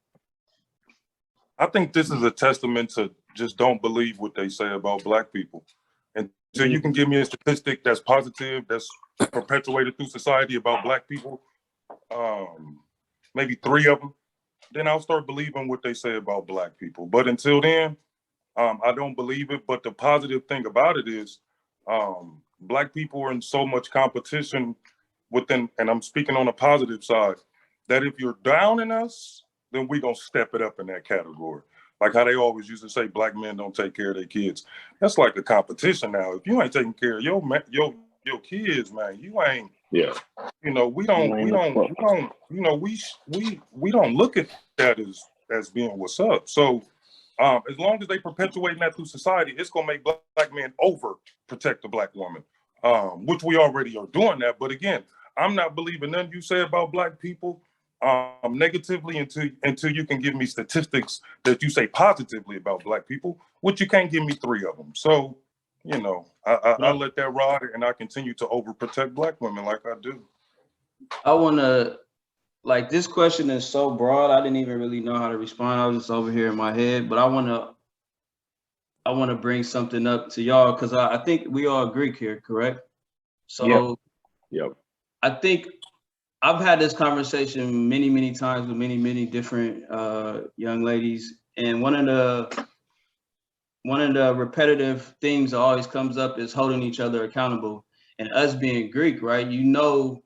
I think this is a testament to just don't believe what they say about Black people. And so you can give me a statistic that's positive, that's perpetuated through society about Black people, maybe 3 of them, then I'll start believing what they say about Black people. But until then, I don't believe it. But the positive thing about it is Black people are in so much competition within, and I'm speaking on the positive side, that if you're down in us, then we gonna step it up in that category. Like how they always used to say Black men don't take care of their kids. That's like a competition now. If you ain't taking care of your kids, man, you ain't. Yeah. You know, we don't look at that as being what's up. So as long as they perpetuating that through society, it's gonna make Black men over protect the Black woman, which we already are doing that. But again, I'm not believing nothing you say about Black people. negatively until you can give me statistics that you say positively about Black people, which you can't give me 3 of them. So, you know, I let that ride, and I continue to overprotect Black women like I do. I want to, like, this question is so broad, I didn't even really know how to respond. I was just over here in my head, but I want to bring something up to y'all, because I think we all agree here, correct? So Yep. I think I've had this conversation many, many times with many different young ladies, and one of the repetitive things that always comes up is holding each other accountable. And us being Greek, right? You know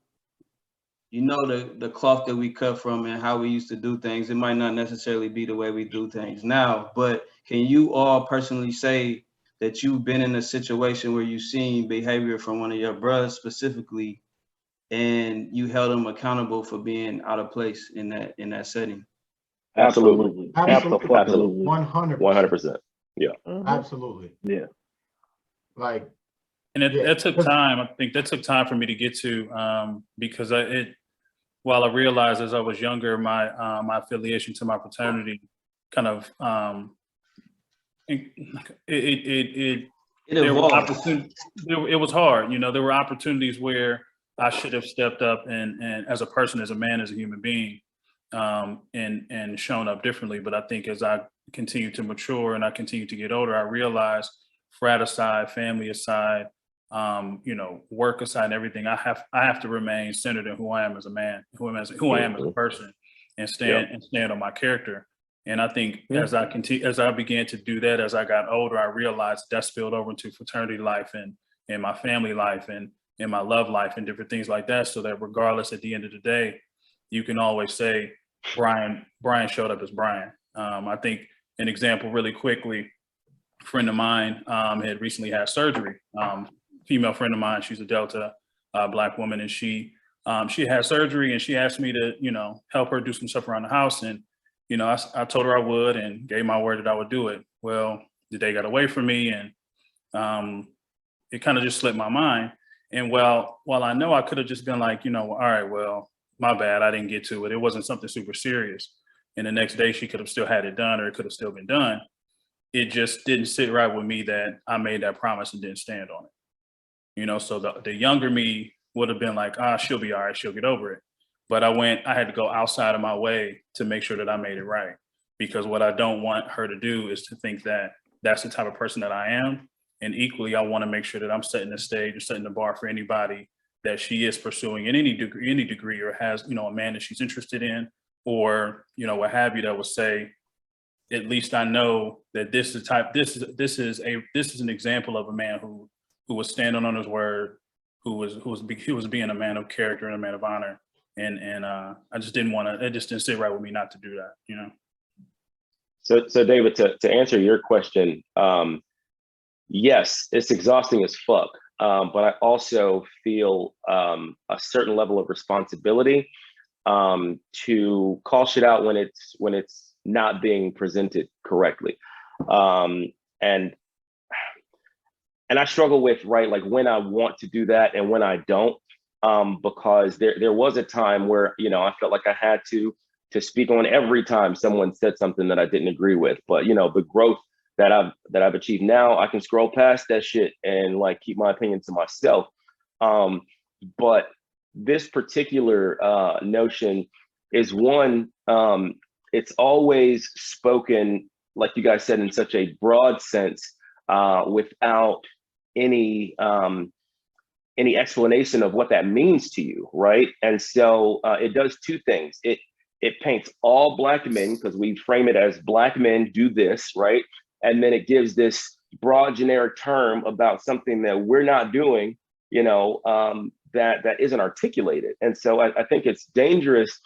the cloth that we cut from and how we used to do things. It might not necessarily be the way we do things now, but can you all personally say that you've been in a situation where you've seen behavior from one of your brothers specifically, and you held them accountable for being out of place in that setting? Absolutely. Absolutely. 100%. Yeah. Absolutely. Yeah. Like, And that took time. I think that took time for me to get to, because while I realized as I was younger, my affiliation to my fraternity kind of it was hard. You know, there were opportunities where I should have stepped up and as a person, as a man, as a human being, and shown up differently. But I think as I continue to mature and I continue to get older, I realized, frat aside, family aside, you know, work aside and everything, I have to remain centered in who I am as a man, who I am as a person, and stand on my character. And I think as I began to do that, as I got older, I realized that spilled over into fraternity life and my family life and in my love life and different things like that. So that regardless, at the end of the day, you can always say Brian showed up as Brian. I think an example really quickly, a friend of mine had recently had surgery. Female friend of mine, she's a Delta Black woman, and she had surgery, and she asked me to, you know, help her do some stuff around the house. And, you know, I told her I would and gave my word that I would do it. Well, the day got away from me, and it kind of just slipped my mind. And while I know I could have just been like, you know, all right, well, my bad, I didn't get to it. It wasn't something super serious. And the next day she could have still had it done, or it could have still been done. It just didn't sit right with me that I made that promise and didn't stand on it. You know, so the younger me would have been like, she'll be all right, she'll get over it. But I had to go outside of my way to make sure that I made it right. Because what I don't want her to do is to think that that's the type of person that I am. And equally, I want to make sure that I'm setting the stage or setting the bar for anybody that she is pursuing in any degree, or has, you know, a man that she's interested in, or, you know, what have you, that would say, at least I know that this is an example of a man who was standing on his word, who was being a man of character and a man of honor. And I just didn't want to, it just didn't sit right with me not to do that, you know? So David, to answer your question, yes, it's exhausting as fuck. But I also feel a certain level of responsibility to call shit out when it's not being presented correctly. And I struggle with, right, like when I want to do that and when I don't, because there was a time where, you know, I felt like I had to speak on every time someone said something that I didn't agree with. But, you know, the growth that I've achieved now, I can scroll past that shit and like keep my opinion to myself. But this particular notion is one, it's always spoken, like you guys said, in such a broad sense, without any explanation of what that means to you, right? And so it does two things. It paints all Black men, because we frame it as Black men do this, right? And then it gives this broad generic term about something that we're not doing, you know, that isn't articulated. And so I think it's dangerous.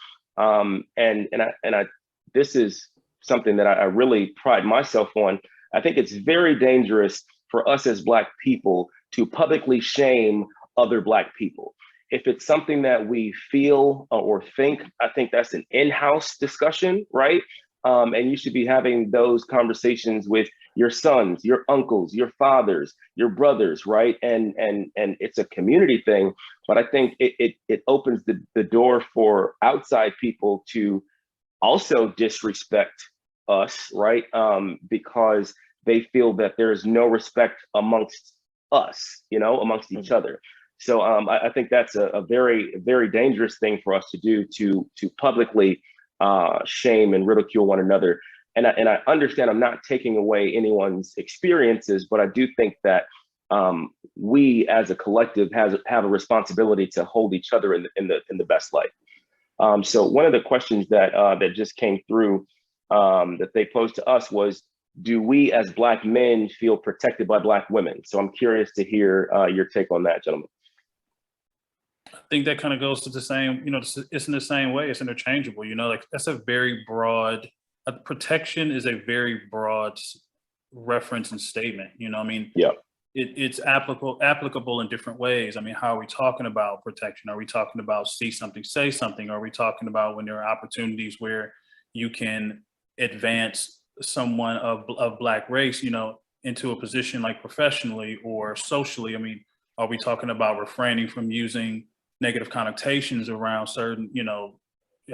This is something that I really pride myself on. I think it's very dangerous for us as Black people to publicly shame other Black people. If it's something that we feel or think, I think that's an in-house discussion, right? And you should be having those conversations with your sons, your uncles, your fathers, your brothers, right? And it's a community thing. but I think it opens the door for outside people to also disrespect us, right? Because they feel that there's no respect amongst us, amongst each other. So I think that's a very, very dangerous thing for us to do, to publicly shame and ridicule one another. And I understand I'm not taking away anyone's experiences, but I do think that we as a collective have a responsibility to hold each other in the best light. So one of the questions that just came through that they posed to us was, do we as Black men feel protected by Black women? So I'm curious to hear your take on that, gentlemen. I think that kind of goes to the same, it's in the same way, it's interchangeable, like that's a very broad, protection is a very broad reference and statement, I mean? Yeah. It's applicable in different ways. I mean, how are we talking about protection? Are we talking about see something, say something? Are we talking about when there are opportunities where you can advance someone of Black race, into a position like professionally or socially? I mean, are we talking about refraining from using negative connotations around certain,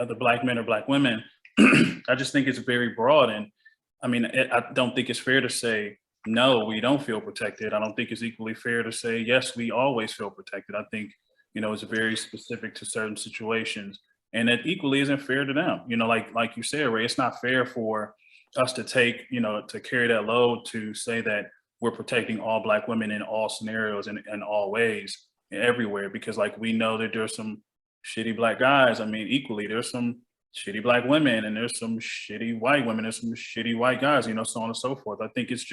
other Black men or Black women? I just think it's very broad. And I mean, I don't think it's fair to say, no, we don't feel protected. I don't think it's equally fair to say, yes, we always feel protected. I think, it's very specific to certain situations. And it equally isn't fair to them. Like you said, Ray, it's not fair for us to take, to carry that load to say that we're protecting all Black women in all scenarios and in all ways, everywhere. Because like we know that there's some shitty Black guys. I mean, equally, there's some shitty Black women and there's some shitty white women, there's some shitty white guys, so on and so forth. I think it's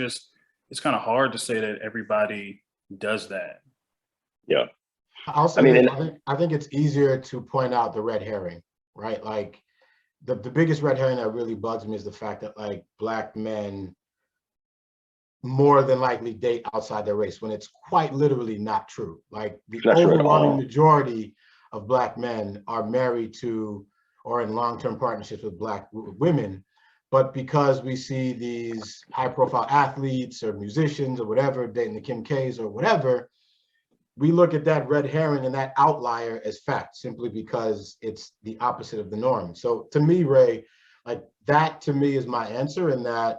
kind of hard to say that everybody does that. Yeah. I think it's easier to point out the red herring, right? Like the biggest red herring that really bugs me is the fact that like Black men more than likely date outside their race, when it's quite literally not true. Like the overwhelming majority of Black men are married to or in long-term partnerships with Black women. But because we see these high-profile athletes or musicians or whatever dating the Kim K's or whatever, we look at that red herring and that outlier as fact, simply because it's the opposite of the norm. So to me, Ray, like that to me is my answer, in that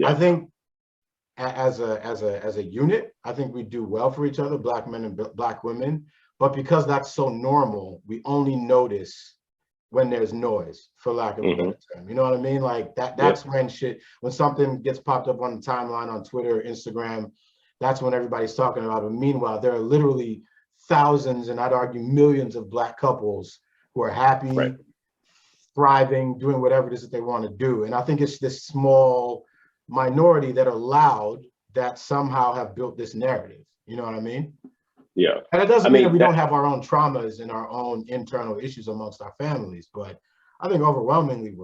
I think as a unit, I think we do well for each other, Black men and Black women. But because that's so normal, we only notice when there's noise, for lack of a better term. You know what I mean? Like that's when something gets popped up on the timeline on Twitter or Instagram, that's when everybody's talking about it. Meanwhile, there are literally thousands, and I'd argue millions of Black couples who are happy, thriving, doing whatever it is that they want to do. And I think it's this small minority that are loud that somehow have built this narrative. You know what I mean? Yeah. And it doesn't mean that we don't have our own traumas and our own internal issues amongst our families, but I think overwhelmingly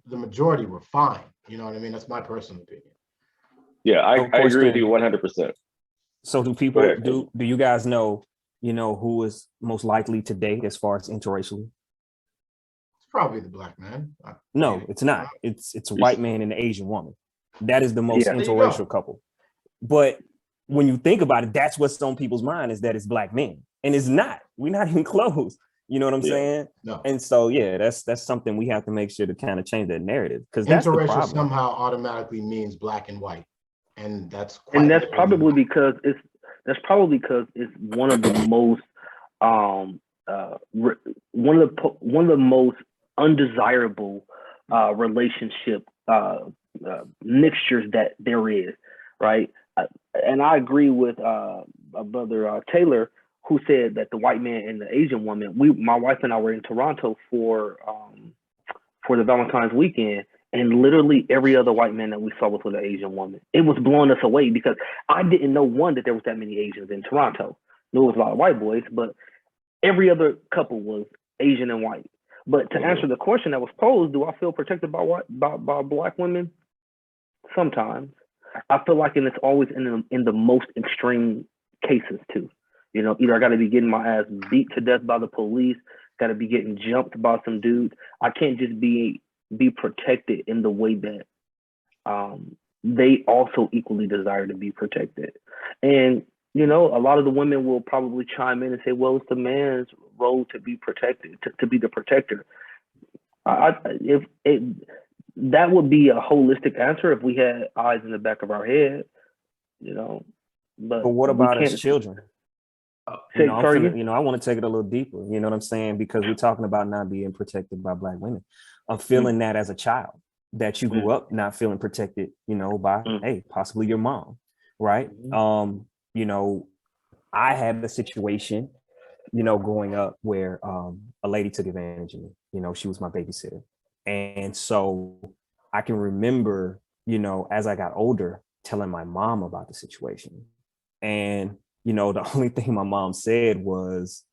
the majority were fine. You know what I mean? That's my personal opinion. Yeah, I agree with you 100%. So do people, do you guys know, who is most likely to date as far as interracially? It's probably the Black man. No, it's not. It's a white man and an Asian woman. That is the most interracial couple. But when you think about it, that's what's on people's mind, is that it's Black men, and it's not. We're not even close. You know what I'm saying? No. And so, that's something we have to make sure to kind of change that narrative, because that's the problem. Interracial somehow automatically means Black and white, and that's probably because it's one of the most one of the most undesirable relationship mixtures that there is, right? And I agree with brother Taylor, who said that the white man and the Asian woman. My wife and I were in Toronto for the Valentine's weekend, and literally every other white man that we saw was with an Asian woman. It was blowing us away, because I didn't know, one, that there was that many Asians in Toronto. There was a lot of white boys, but every other couple was Asian and white. But to answer the question that was posed, do I feel protected by Black women? Sometimes. I feel like, and it's always in the most extreme cases too. Either I got to be getting my ass beat to death by the police, got to be getting jumped by some dudes. I can't just be protected in the way that they also equally desire to be protected. And you know, a lot of the women will probably chime in and say, well, it's the man's role to be protected, to be the protector. That would be a holistic answer if we had eyes in the back of our head, you know. But what about as children? I want to take it a little deeper. You know what I'm saying? Because we're talking about not being protected by Black women. I'm feeling that as a child, that you grew up not feeling protected, you know, by possibly your mom, right? You know, I had a situation, you know, growing up where a lady took advantage of me. You know, she was my babysitter. And so I can remember, you know, as I got older, telling my mom about the situation. And, you know, the only thing my mom said was,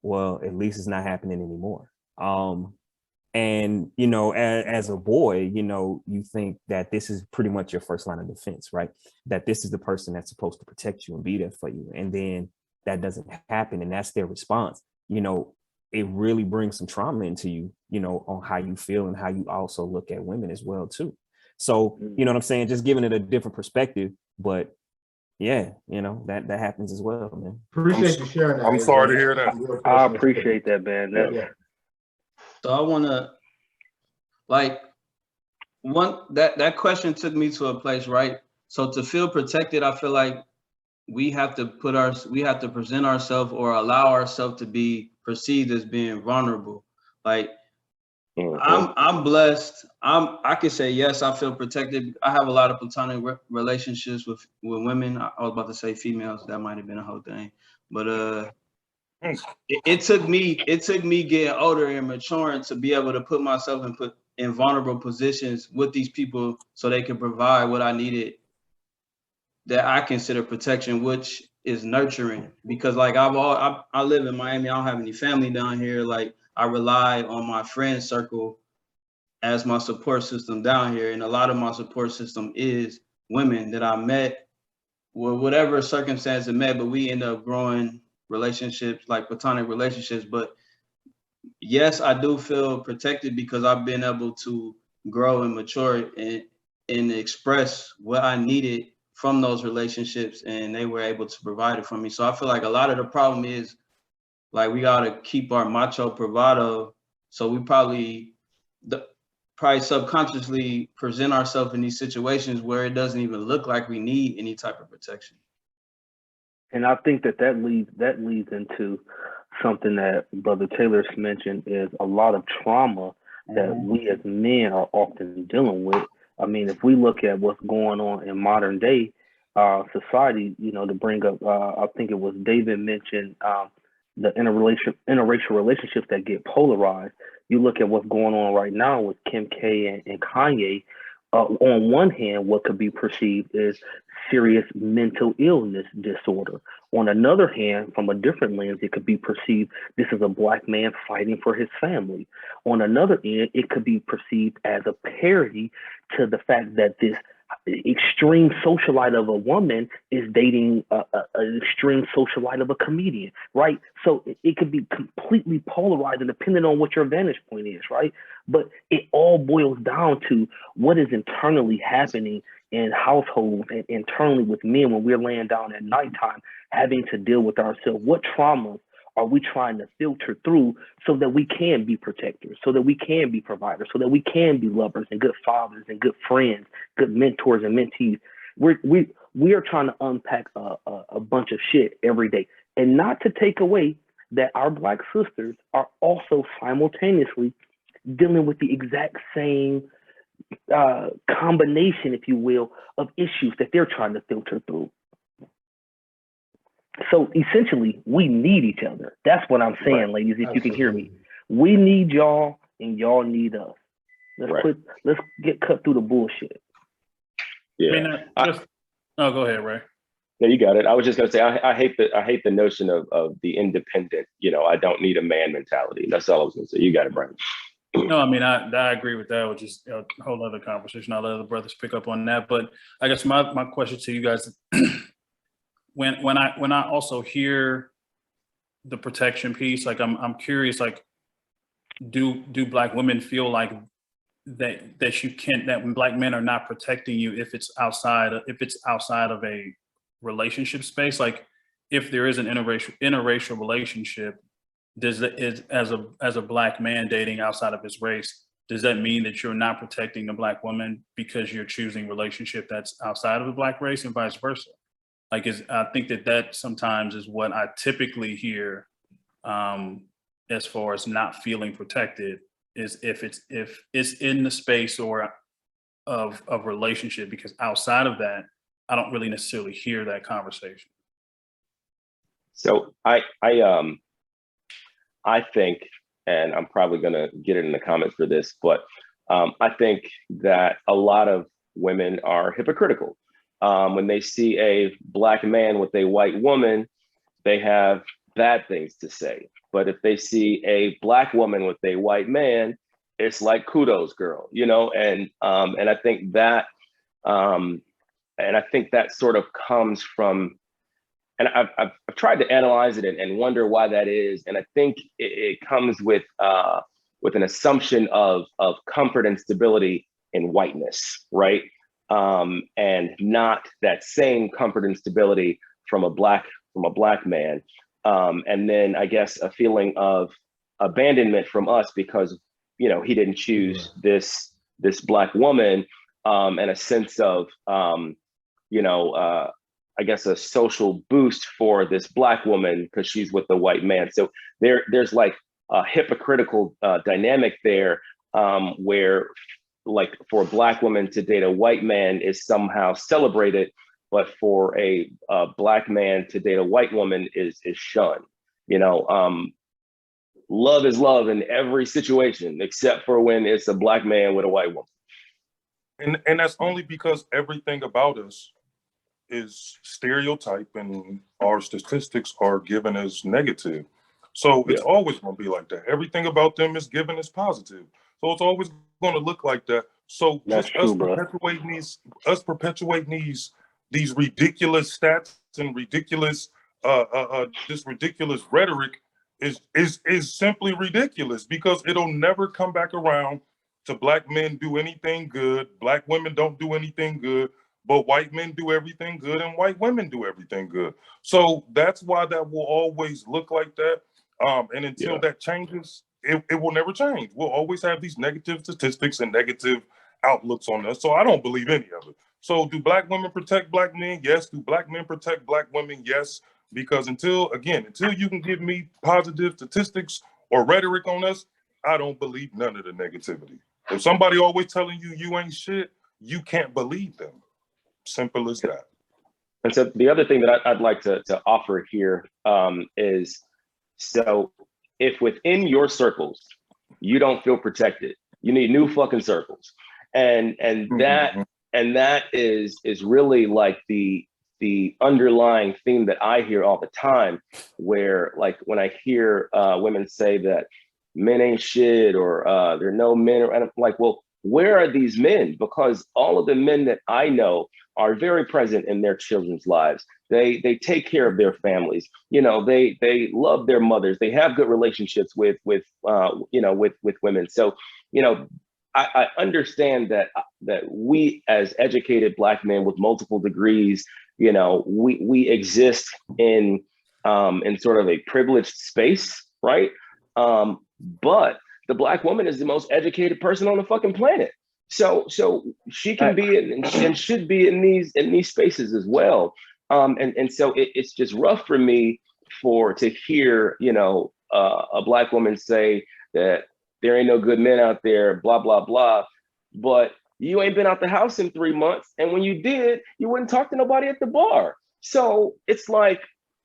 well, at least it's not happening anymore. And, you know, as a boy, you know, you think that this is pretty much your first line of defense, right? That this is the person that's supposed to protect you and be there for you. And then that doesn't happen. And that's their response. You know, it really brings some trauma into you, you know, on how you feel and how you also look at women as well, too. So, you know what I'm saying? Just giving it a different perspective. But yeah, you know, that happens as well, man. Appreciate you sharing that. I'm sorry to hear that. I appreciate that, man. So I want to, like, that question took me to a place, right? So to feel protected, I feel like we have to present ourselves or allow ourselves to be perceived as being vulnerable. Like, I'm blessed. I can say, yes, I feel protected. I have a lot of platonic relationships with women. I was about to say females. That might have been a whole thing, but it took me getting older and maturing to be able to put myself in vulnerable positions with these people so they can provide what I needed that I consider protection, which is nurturing. Because like I live in Miami, I don't have any family down here. Like, I rely on my friend circle as my support system down here. And a lot of my support system is women that I met, well, whatever circumstance it met, but we end up growing relationships, like platonic relationships. But yes, I do feel protected because I've been able to grow and mature and express what I needed from those relationships, and they were able to provide it for me. So I feel like a lot of the problem is, like, we gotta keep our macho bravado. So we probably subconsciously present ourselves in these situations where it doesn't even look like we need any type of protection. And I think that leads into something that Brother Taylor mentioned, is a lot of trauma that we as men are often dealing with. I mean, if we look at what's going on in modern day society, you know, to bring up, I think it was David mentioned the interracial relationships that get polarized. You look at what's going on right now with Kim K and Kanye. On one hand, what could be perceived as serious mental illness disorder. On another hand, from a different lens, it could be perceived this is a Black man fighting for his family. On another end, it could be perceived as a parody to the fact that this extreme socialite of a woman is dating an extreme socialite of a comedian, right? So it could be completely polarizing depending on what your vantage point is, right? But it all boils down to what is internally happening in households and internally with men when we're laying down at nighttime, having to deal with ourselves. What traumas are we trying to filter through so that we can be protectors, so that we can be providers, so that we can be lovers and good fathers and good friends, good mentors and mentees? We are trying to unpack a bunch of shit every day. And not to take away that our Black sisters are also simultaneously dealing with the exact same combination, if you will, of issues that they're trying to filter through. So essentially, we need each other. That's what I'm saying, ladies, if you can hear me. We need y'all and y'all need us. Let's get cut through the bullshit. Yeah. Go ahead, Ray. No, you got it. I was just gonna say I hate the notion of the independent, you know, I don't need a man mentality. That's all I was gonna say. You got it, Brian. No, I mean, I agree with that, which is a whole other conversation. I'll let other brothers pick up on that. But I guess my question to you guys, when I also hear the protection piece, like I'm curious, like, do Black women feel like that when Black men are not protecting you if it's outside of a relationship space? Like, if there is an interracial relationship, does that is as a Black man dating outside of his race, does that mean that you're not protecting the Black woman because you're choosing relationship that's outside of the Black race and vice versa? Like, I think that sometimes is what I typically hear as far as not feeling protected, is if it's in the space or of relationship, because outside of that, I don't really necessarily hear that conversation. So I think, and I'm probably gonna get it in the comments for this, but I think that a lot of women are hypocritical. When they see a Black man with a white woman, they have bad things to say. But if they see a Black woman with a white man, it's like kudos, girl, you know. And I think that sort of comes from, and I've tried to analyze it and wonder why that is. And I think it comes with an assumption of comfort and stability in whiteness, right? And not that same comfort and stability from a black man. And then I guess a feeling of abandonment from us because, you know, he didn't choose this Black woman, and a sense of, I guess a social boost for this Black woman because she's with the white man. So there's like a hypocritical dynamic there, where like for a Black woman to date a white man is somehow celebrated, but for a Black man to date a white woman is shunned. You know, love is love in every situation except for when it's a Black man with a white woman. And that's only because everything about us is stereotype and our statistics are given as negative. So it's always going to be like that. Everything about them is given as positive. So it's always going to look like that. So That's just true, us perpetuating these ridiculous stats and ridiculous this ridiculous rhetoric is simply ridiculous, because it'll never come back around to Black men do anything good. Black women don't do anything good, but white men do everything good and white women do everything good. So that's why that will always look like that. And until that changes, it will never change. We'll always have these negative statistics and negative outlooks on us. So I don't believe any of it. So do Black women protect Black men? Yes. Do Black men protect Black women? Yes. Because until you can give me positive statistics or rhetoric on us, I don't believe none of the negativity. If somebody always telling you ain't shit, you can't believe them. Simple as that. And so the other thing that I'd like to offer here is, so if within your circles, you don't feel protected, you need new fucking circles. And that is really like the underlying theme that I hear all the time, where like when I hear women say that men ain't shit or there are no men, and I'm like, well, where are these men? Because all of the men that I know are very present in their children's lives. They take care of their families. You know, they love their mothers. They have good relationships with women. So, you know, I understand that we as educated Black men with multiple degrees, you know, we exist in sort of a privileged space, right? But the Black woman is the most educated person on the fucking planet. So she can be and should be in these spaces as well. And so it's just rough for me to hear, you know, a Black woman say that there ain't no good men out there, blah, blah, blah. But you ain't been out the house in 3 months. And when you did, you wouldn't talk to nobody at the bar. So it's like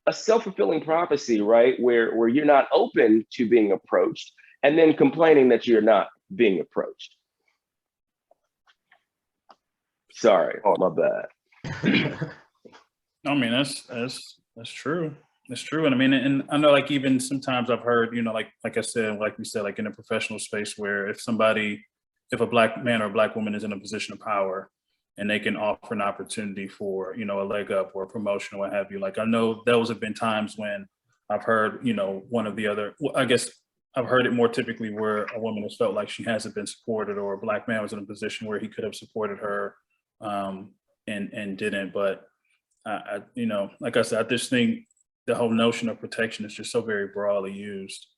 a self-fulfilling prophecy, right? Where you're not open to being approached and then complaining that you're not being approached. Sorry, my bad. I mean, that's true. It's true. And I mean, and I know, like, even sometimes I've heard, you know, like I said, like we said, like in a professional space where if a Black man or a Black woman is in a position of power and they can offer an opportunity for, you know, a leg up or a promotion or what have you. Like, I know those have been times when I've heard, you know, I guess I've heard it more typically where a woman has felt like she hasn't been supported, or a Black man was in a position where he could have supported her and didn't. But I, you know, like I said, I just think the whole notion of protection is just so very broadly used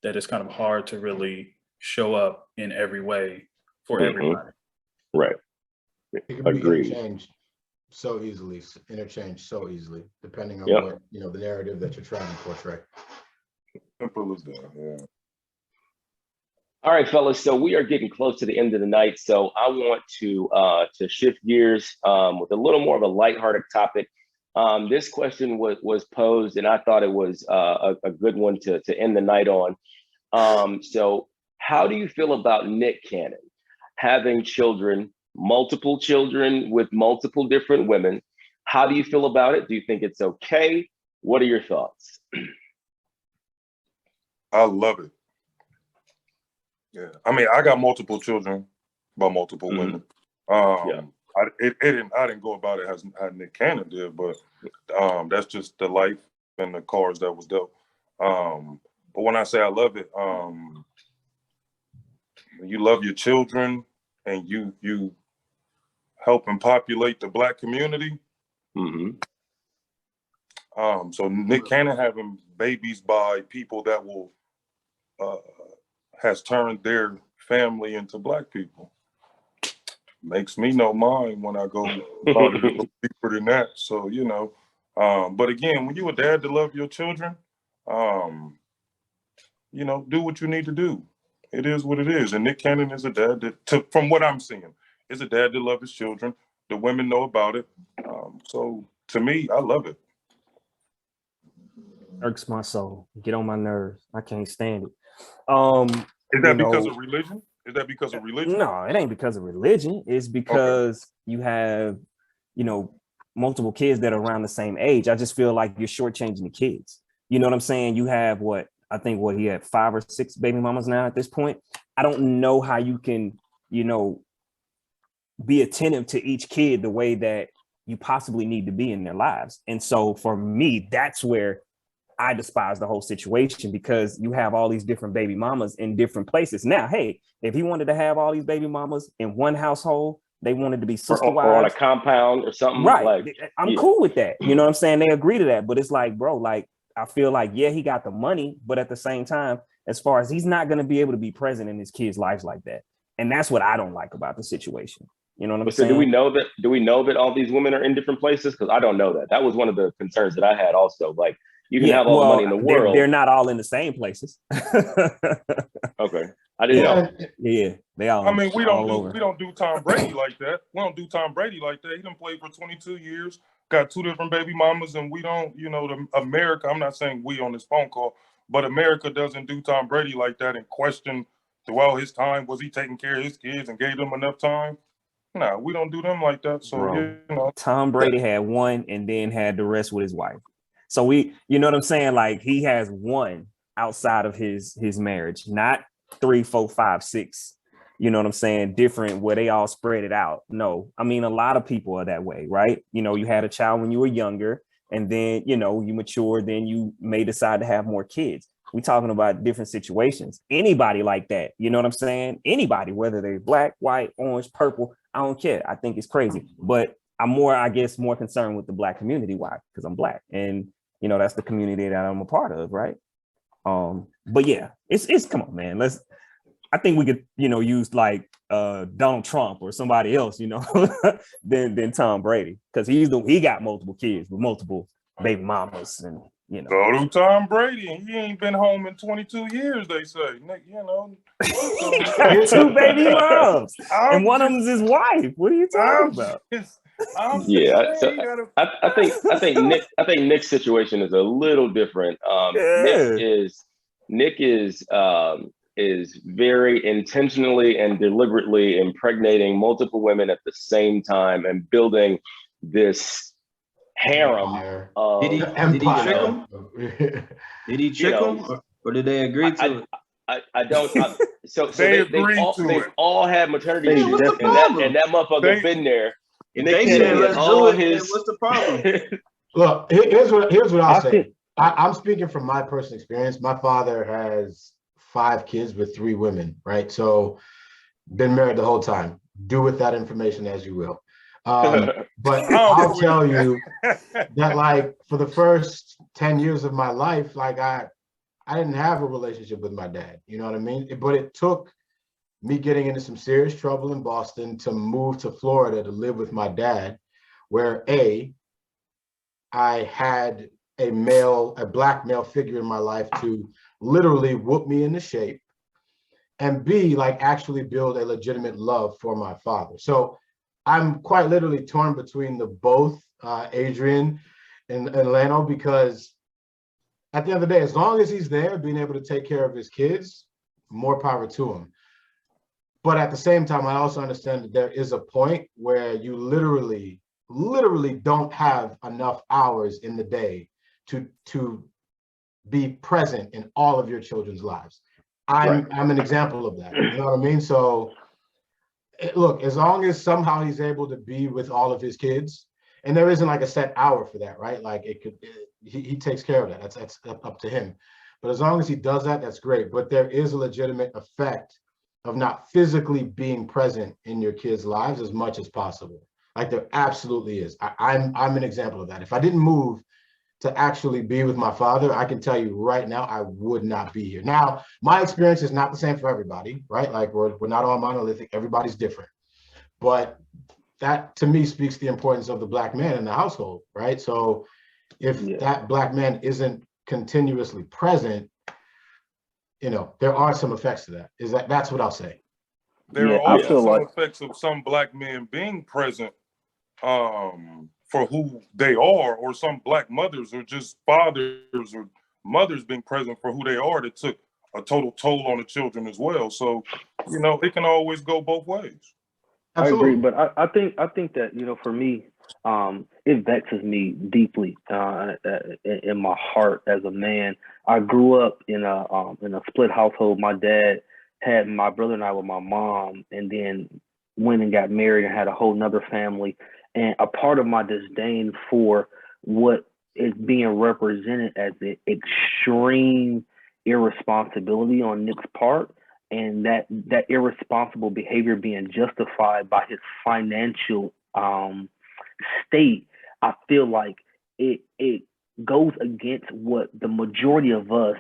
that it's kind of hard to really show up in every way for everybody. Right. It can be Agreed. interchanged so easily, depending on Yep. what, the narrative that you're trying to portray. Simple as that, yeah. All right, fellas. So we are getting close to the end of the night. So I want to shift gears with a little more of a lighthearted topic. This question was posed, and I thought it was a good one to end the night on. So how do you feel about Nick Cannon having children, multiple children with multiple different women? How do you feel about it? Do you think it's okay? What are your thoughts? I love it. Yeah, I mean, I got multiple children by multiple women. I didn't go about it as how Nick Cannon did, but that's just the life and the cards that was dealt. But when I say I love it, you love your children and you help and populate the Black community. So Nick Cannon having babies by people that will has turned their family into Black people makes me know mine when I go about it a little deeper than that. So but again, when you a dad to love your children, do what you need to do. It is what it is. And Nick Cannon is a dad that, from what I'm seeing, is a dad that loves his children. The women know about it. So to me, I love it. Irks my soul. Get on my nerves. I can't stand it. Is that because of religion? Is that because of religion? No, it ain't because of religion. It's because you have, multiple kids that are around the same age. I just feel like you're shortchanging the kids. You know what I'm saying? You have he had 5 or 6 baby mamas now at this point. I don't know how you can, be attentive to each kid the way that you possibly need to be in their lives. And so for me, that's where I despise the whole situation, because you have all these different baby mamas in different places. Now, hey, if he wanted to have all these baby mamas in one household, they wanted to be sister wives or on a compound or something, right? I'm cool with that. You know what I'm saying? They agree to that, but it's like, bro, like I feel like, yeah, he got the money, but at the same time, as far as he's not going to be able to be present in his kids' lives like that, and that's what I don't like about the situation. You know what I'm saying? Do we know that all these women are in different places? Because I don't know that. That was one of the concerns that I had also. Like, you can have all the money in the world. They're not all in the same places. Okay. I didn't know. Yeah, they all. I mean, we don't do Tom Brady like that. We don't do Tom Brady like that. He done played for 22 years, got 2 different baby mamas, and we don't, America, I'm not saying we on this phone call, but America doesn't do Tom Brady like that and question throughout his time, was he taking care of his kids and gave them enough time? No, we don't do them like that. So, bro, Tom Brady had 1 and then had the rest with his wife. So you know what I'm saying? Like, he has 1 outside of his marriage, not 3, 4, 5, 6. You know what I'm saying? Different where they all spread it out. No, I mean, a lot of people are that way, right? You had a child when you were younger, and then, you matured, then you may decide to have more kids. We're talking about different situations. Anybody like that, you know what I'm saying? Anybody, whether they're Black, white, orange, purple, I don't care. I think it's crazy. But I'm more concerned with the Black community. Why? Because I'm Black. And, that's the community that I'm a part of, right? But yeah, it's come on, man. I think we could, use like Donald Trump or somebody else, than Tom Brady. Because he got multiple kids with multiple baby mamas and Go to Tom Brady, and he ain't been home in 22 years, they say. 2 baby moms, and one of them is his wife. What are you talking about? I think Nick's situation is a little different. Nick is very intentionally and deliberately impregnating multiple women at the same time and building this harem. Did he trick them? Did he trick them, or did they agree to it? I don't. So they've all had maternity issues, and that motherfucker been there. If they said let's do it, what's the problem? Look, here's what I'll say. I'm speaking from my personal experience. My father has 5 kids with 3 women, right? So been married the whole time. Do with that information as you will. But I'll tell you that like for the first 10 years of my life, like I didn't have a relationship with my dad, you know what I mean? But it took me getting into some serious trouble in Boston to move to Florida to live with my dad, where I had a black male figure in my life to literally whoop me into shape, and B, like actually build a legitimate love for my father. So I'm quite literally torn between the both, Adrian and Lano, because at the end of the day, as long as he's there, being able to take care of his kids, more power to him. But at the same time, I also understand that there is a point where you literally don't have enough hours in the day to be present in all of your children's lives. I'm an example of that. You know what I mean? So look, as long as somehow he's able to be with all of his kids, and there isn't like a set hour for that, right? Like he takes care of that. That's up to him. But as long as he does that, that's great. But there is a legitimate effect of not physically being present in your kids' lives as much as possible. Like there absolutely is. I'm an example of that. If I didn't move to actually be with my father, I can tell you right now, I would not be here. Now, my experience is not the same for everybody, right? Like we're not all monolithic, everybody's different. But that to me speaks the importance of the black man in the household, right? So if that black man isn't continuously present, you know, there are some effects to that. That's what I'll say. There are also some effects of some black men being present for who they are, or some black mothers or just fathers or mothers being present for who they are, that took a total toll on the children as well. So, you know, it can always go both ways. Absolutely. I agree, but I think that, you know, for me, it vexes me deeply in my heart as a man. I grew up in a split household. My dad had my brother and I with my mom, and then went and got married and had a whole nother family. And a part of my disdain for what is being represented as the extreme irresponsibility on Nick's part, and that irresponsible behavior being justified by his financial state, I feel like it goes against what the majority of us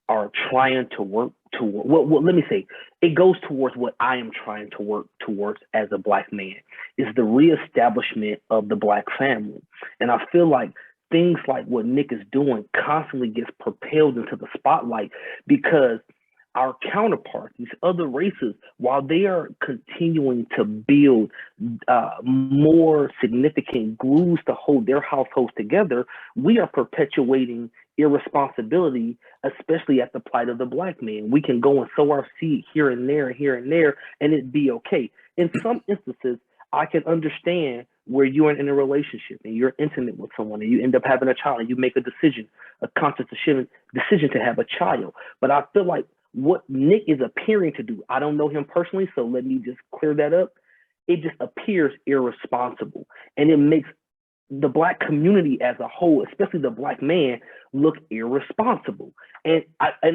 are trying to work toward. Well, let me say, it goes towards what I am trying to work towards as a black man, is the reestablishment of the black family. And I feel like things like what Nick is doing constantly gets propelled into the spotlight because our counterparts, these other races, while they are continuing to build more significant glues to hold their households together, we are perpetuating irresponsibility, especially at the plight of the black man. We can go and sow our seed here and there, and it'd be okay. In some instances, I can understand where you're in a relationship and you're intimate with someone and you end up having a child and you make a decision, a conscious decision to have a child. But I feel like what Nick is appearing to do, I don't know him personally, so let me just clear that up. It just appears irresponsible, and it makes the black community as a whole, especially the black man, look irresponsible. And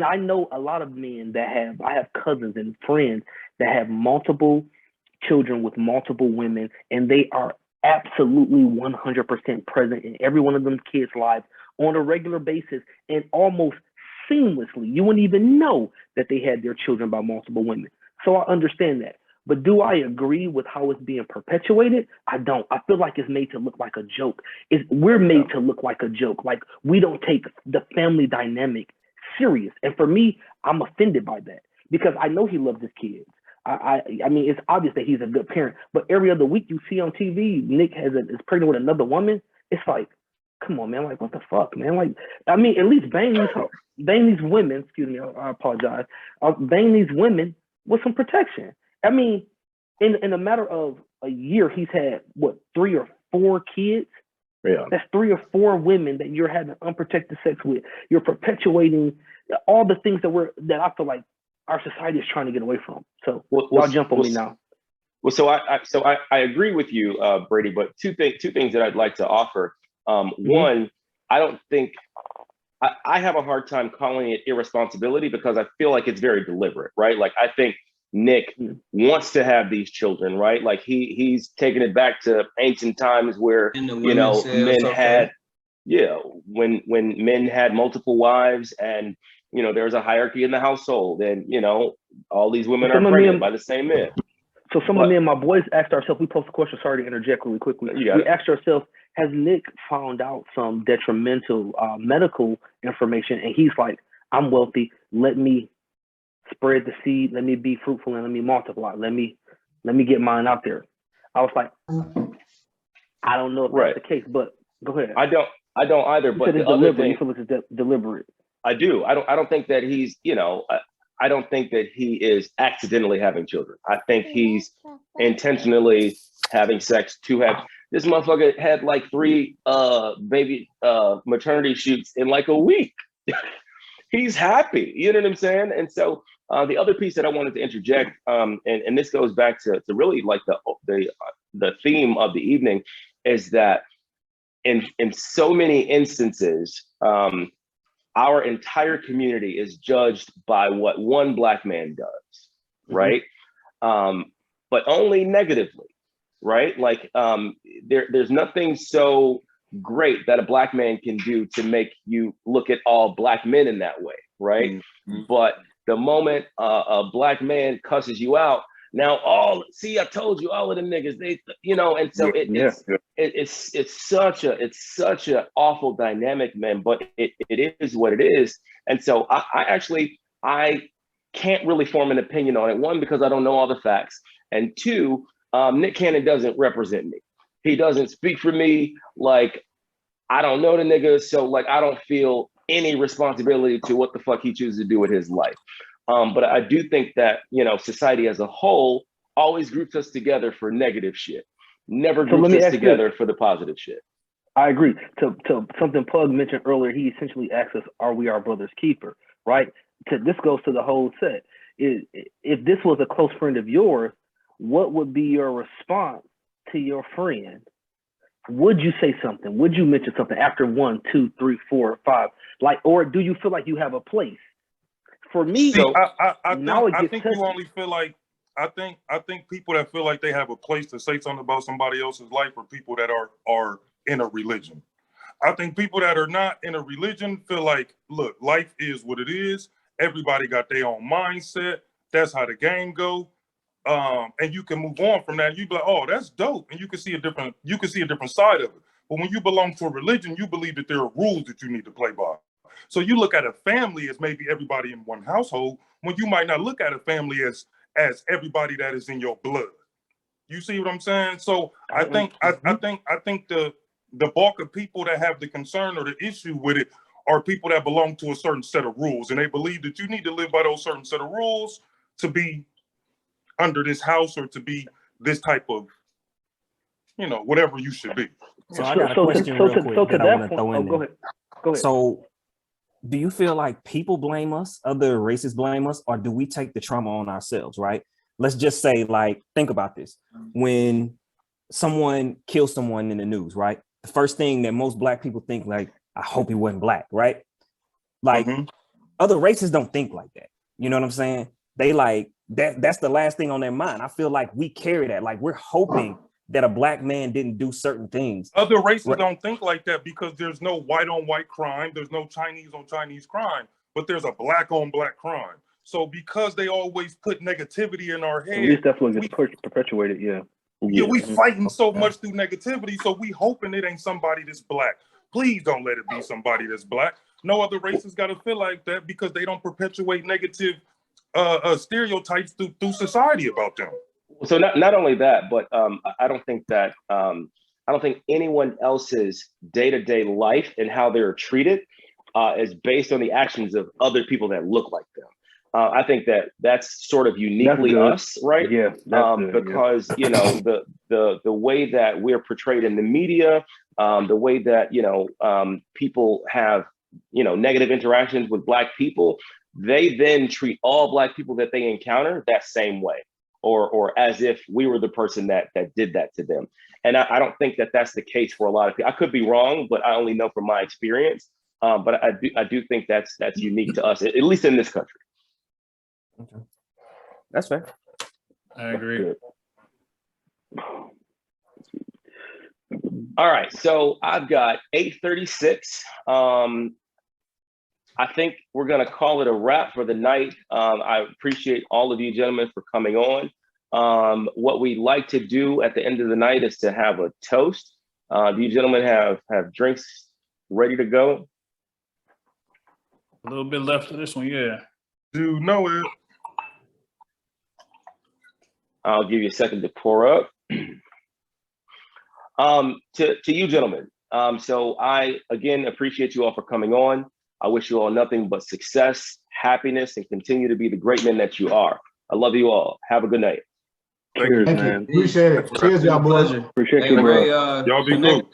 I know a lot of men I have cousins and friends that have multiple children with multiple women, and they are absolutely 100% present in every one of them kids' lives on a regular basis, and almost seamlessly. You wouldn't even know that they had their children by multiple women. So I understand that. But do I agree with how it's being perpetuated? I don't. I feel like it's made to look like a joke. We're made to look like a joke. Like we don't take the family dynamic serious. And for me, I'm offended by that because I know he loves his kids. I mean, it's obvious that he's a good parent. But every other week you see on TV, Nick is pregnant with another woman. It's like, come on, man. Like, what the fuck, man? Like, I mean, at least bang these women. Excuse me, I apologize. Bang these women with some protection. I mean, in a matter of a year, he's had, what, 3 or 4 kids? Yeah. That's 3 or 4 women that you're having unprotected sex with. You're perpetuating all the things that I feel like our society is trying to get away from. So y'all jump on me now. Well, so I agree with you, Brady, but two things that I'd like to offer. One, I don't think, I have a hard time calling it irresponsibility because I feel like it's very deliberate, right? Like I think Nick wants to have these children, right? Like he's taking it back to ancient times where, men had, when men had multiple wives and, there was a hierarchy in the household and, all these women are pregnant by the same men. So some of me and my boys asked ourselves, we posed a question, sorry to interject really quickly. We asked ourselves, has Nick found out some detrimental medical information? And he's like, I'm wealthy. Let me spread the seed. Let me be fruitful and let me multiply. Let me get mine out there. I was like, I don't know if that's the case, but go ahead. I don't either. But the other thing, you feel it's deliberate. I do. I don't think that he's, I don't think that he is accidentally having children. I think he's intentionally having sex to have. This motherfucker had like 3 baby maternity shoots in like a week. He's happy, you know what I'm saying? And so the other piece that I wanted to interject, and this goes back to really like the theme of the evening, is that in so many instances, our entire community is judged by what one Black man does, right? But only negatively, right? Like there's nothing so great that a Black man can do to make you look at all Black men in that way, right? But the moment a Black man cusses you out, now I told you, all of them niggas, they, and so it's such a awful dynamic, man, but it is what it is. And so I can't really form an opinion on it. 1, because I don't know all the facts. And 2, Nick Cannon doesn't represent me. He doesn't speak for me. Like, I don't know the nigga. So like, I don't feel any responsibility to what the fuck he chooses to do with his life. But I do think that, society as a whole always groups us together for negative shit. Never groups us together for the positive shit. I agree. To something Pug mentioned earlier, he essentially asked us, are we our brother's keeper, right? This goes to the whole set. If this was a close friend of yours, what would be your response to your friend? Would you say something? Would you mention something after 1, 2, 3, 4, 5? Like, or do you feel like you have a place? For me, though, I think you only feel like I think people that feel like they have a place to say something about somebody else's life are people that are in a religion. I think people that are not in a religion feel like, look, life is what it is. Everybody got their own mindset. That's how the game go. And you can move on from that. You be like, oh, that's dope, and you can see a different side of it. But when you belong to a religion, you believe that there are rules that you need to play by. So you look at a family as maybe everybody in one household, when you might not look at a family as everybody that is in your blood. You see what I'm saying? So I think the bulk of people that have the concern or the issue with it are people that belong to a certain set of rules, and they believe that you need to live by those certain set of rules to be under this house or to be this type of, whatever you should be. So I got a question real quick that I want to throw in there. Go ahead. So do you feel like people blame us, other races blame us, or do we take the trauma on ourselves, right? Let's just say, like, think about this. When someone kills someone in the news, right? The first thing that most Black people think, like, I hope he wasn't Black, right? Like, other races don't think like that. You know what I'm saying? They like, that's the last thing on their mind. I feel like we carry that. Like, we're hoping that a Black man didn't do certain things. Other races don't think like that because there's no white on white crime. There's no Chinese on Chinese crime, but there's a Black on Black crime. So because they always put negativity in our head, at least that's what gets perpetuated. Yeah, we fighting so much through negativity. So we hoping it ain't somebody that's Black. Please don't let it be somebody that's Black. No other races got to feel like that because they don't perpetuate negative stereotypes through society about them. So not only that, but I don't think anyone else's day-to-day life and how they're treated is based on the actions of other people that look like them. I think that's sort of uniquely us, right? Yeah. Because the way that we're portrayed in the media, the way that people have negative interactions with Black people, they then treat all Black people that they encounter that same way. Or as if we were the person that did that to them. And I don't think that that's the case for a lot of people. I could be wrong, but I only know from my experience. But I do think that's unique to us, at least in this country. Okay. That's fair. I agree. All right, so I've got 8:36. I think we're gonna call it a wrap for the night. I appreciate all of you gentlemen for coming on. What we like to do at the end of the night is to have a toast. Do you gentlemen have drinks ready to go? A little bit left of this one, yeah. You know it. I'll give you a second to pour up. To you gentlemen. So I, again, appreciate you all for coming on. I wish you all nothing but success, happiness, and continue to be the great men that you are. I love you all. Have a good night. Cheers, Thank you. man. Appreciate it. Cheers, y'all boys. Pleasure. Appreciate Hey, you, bro. Ray, Y'all be connect- cool.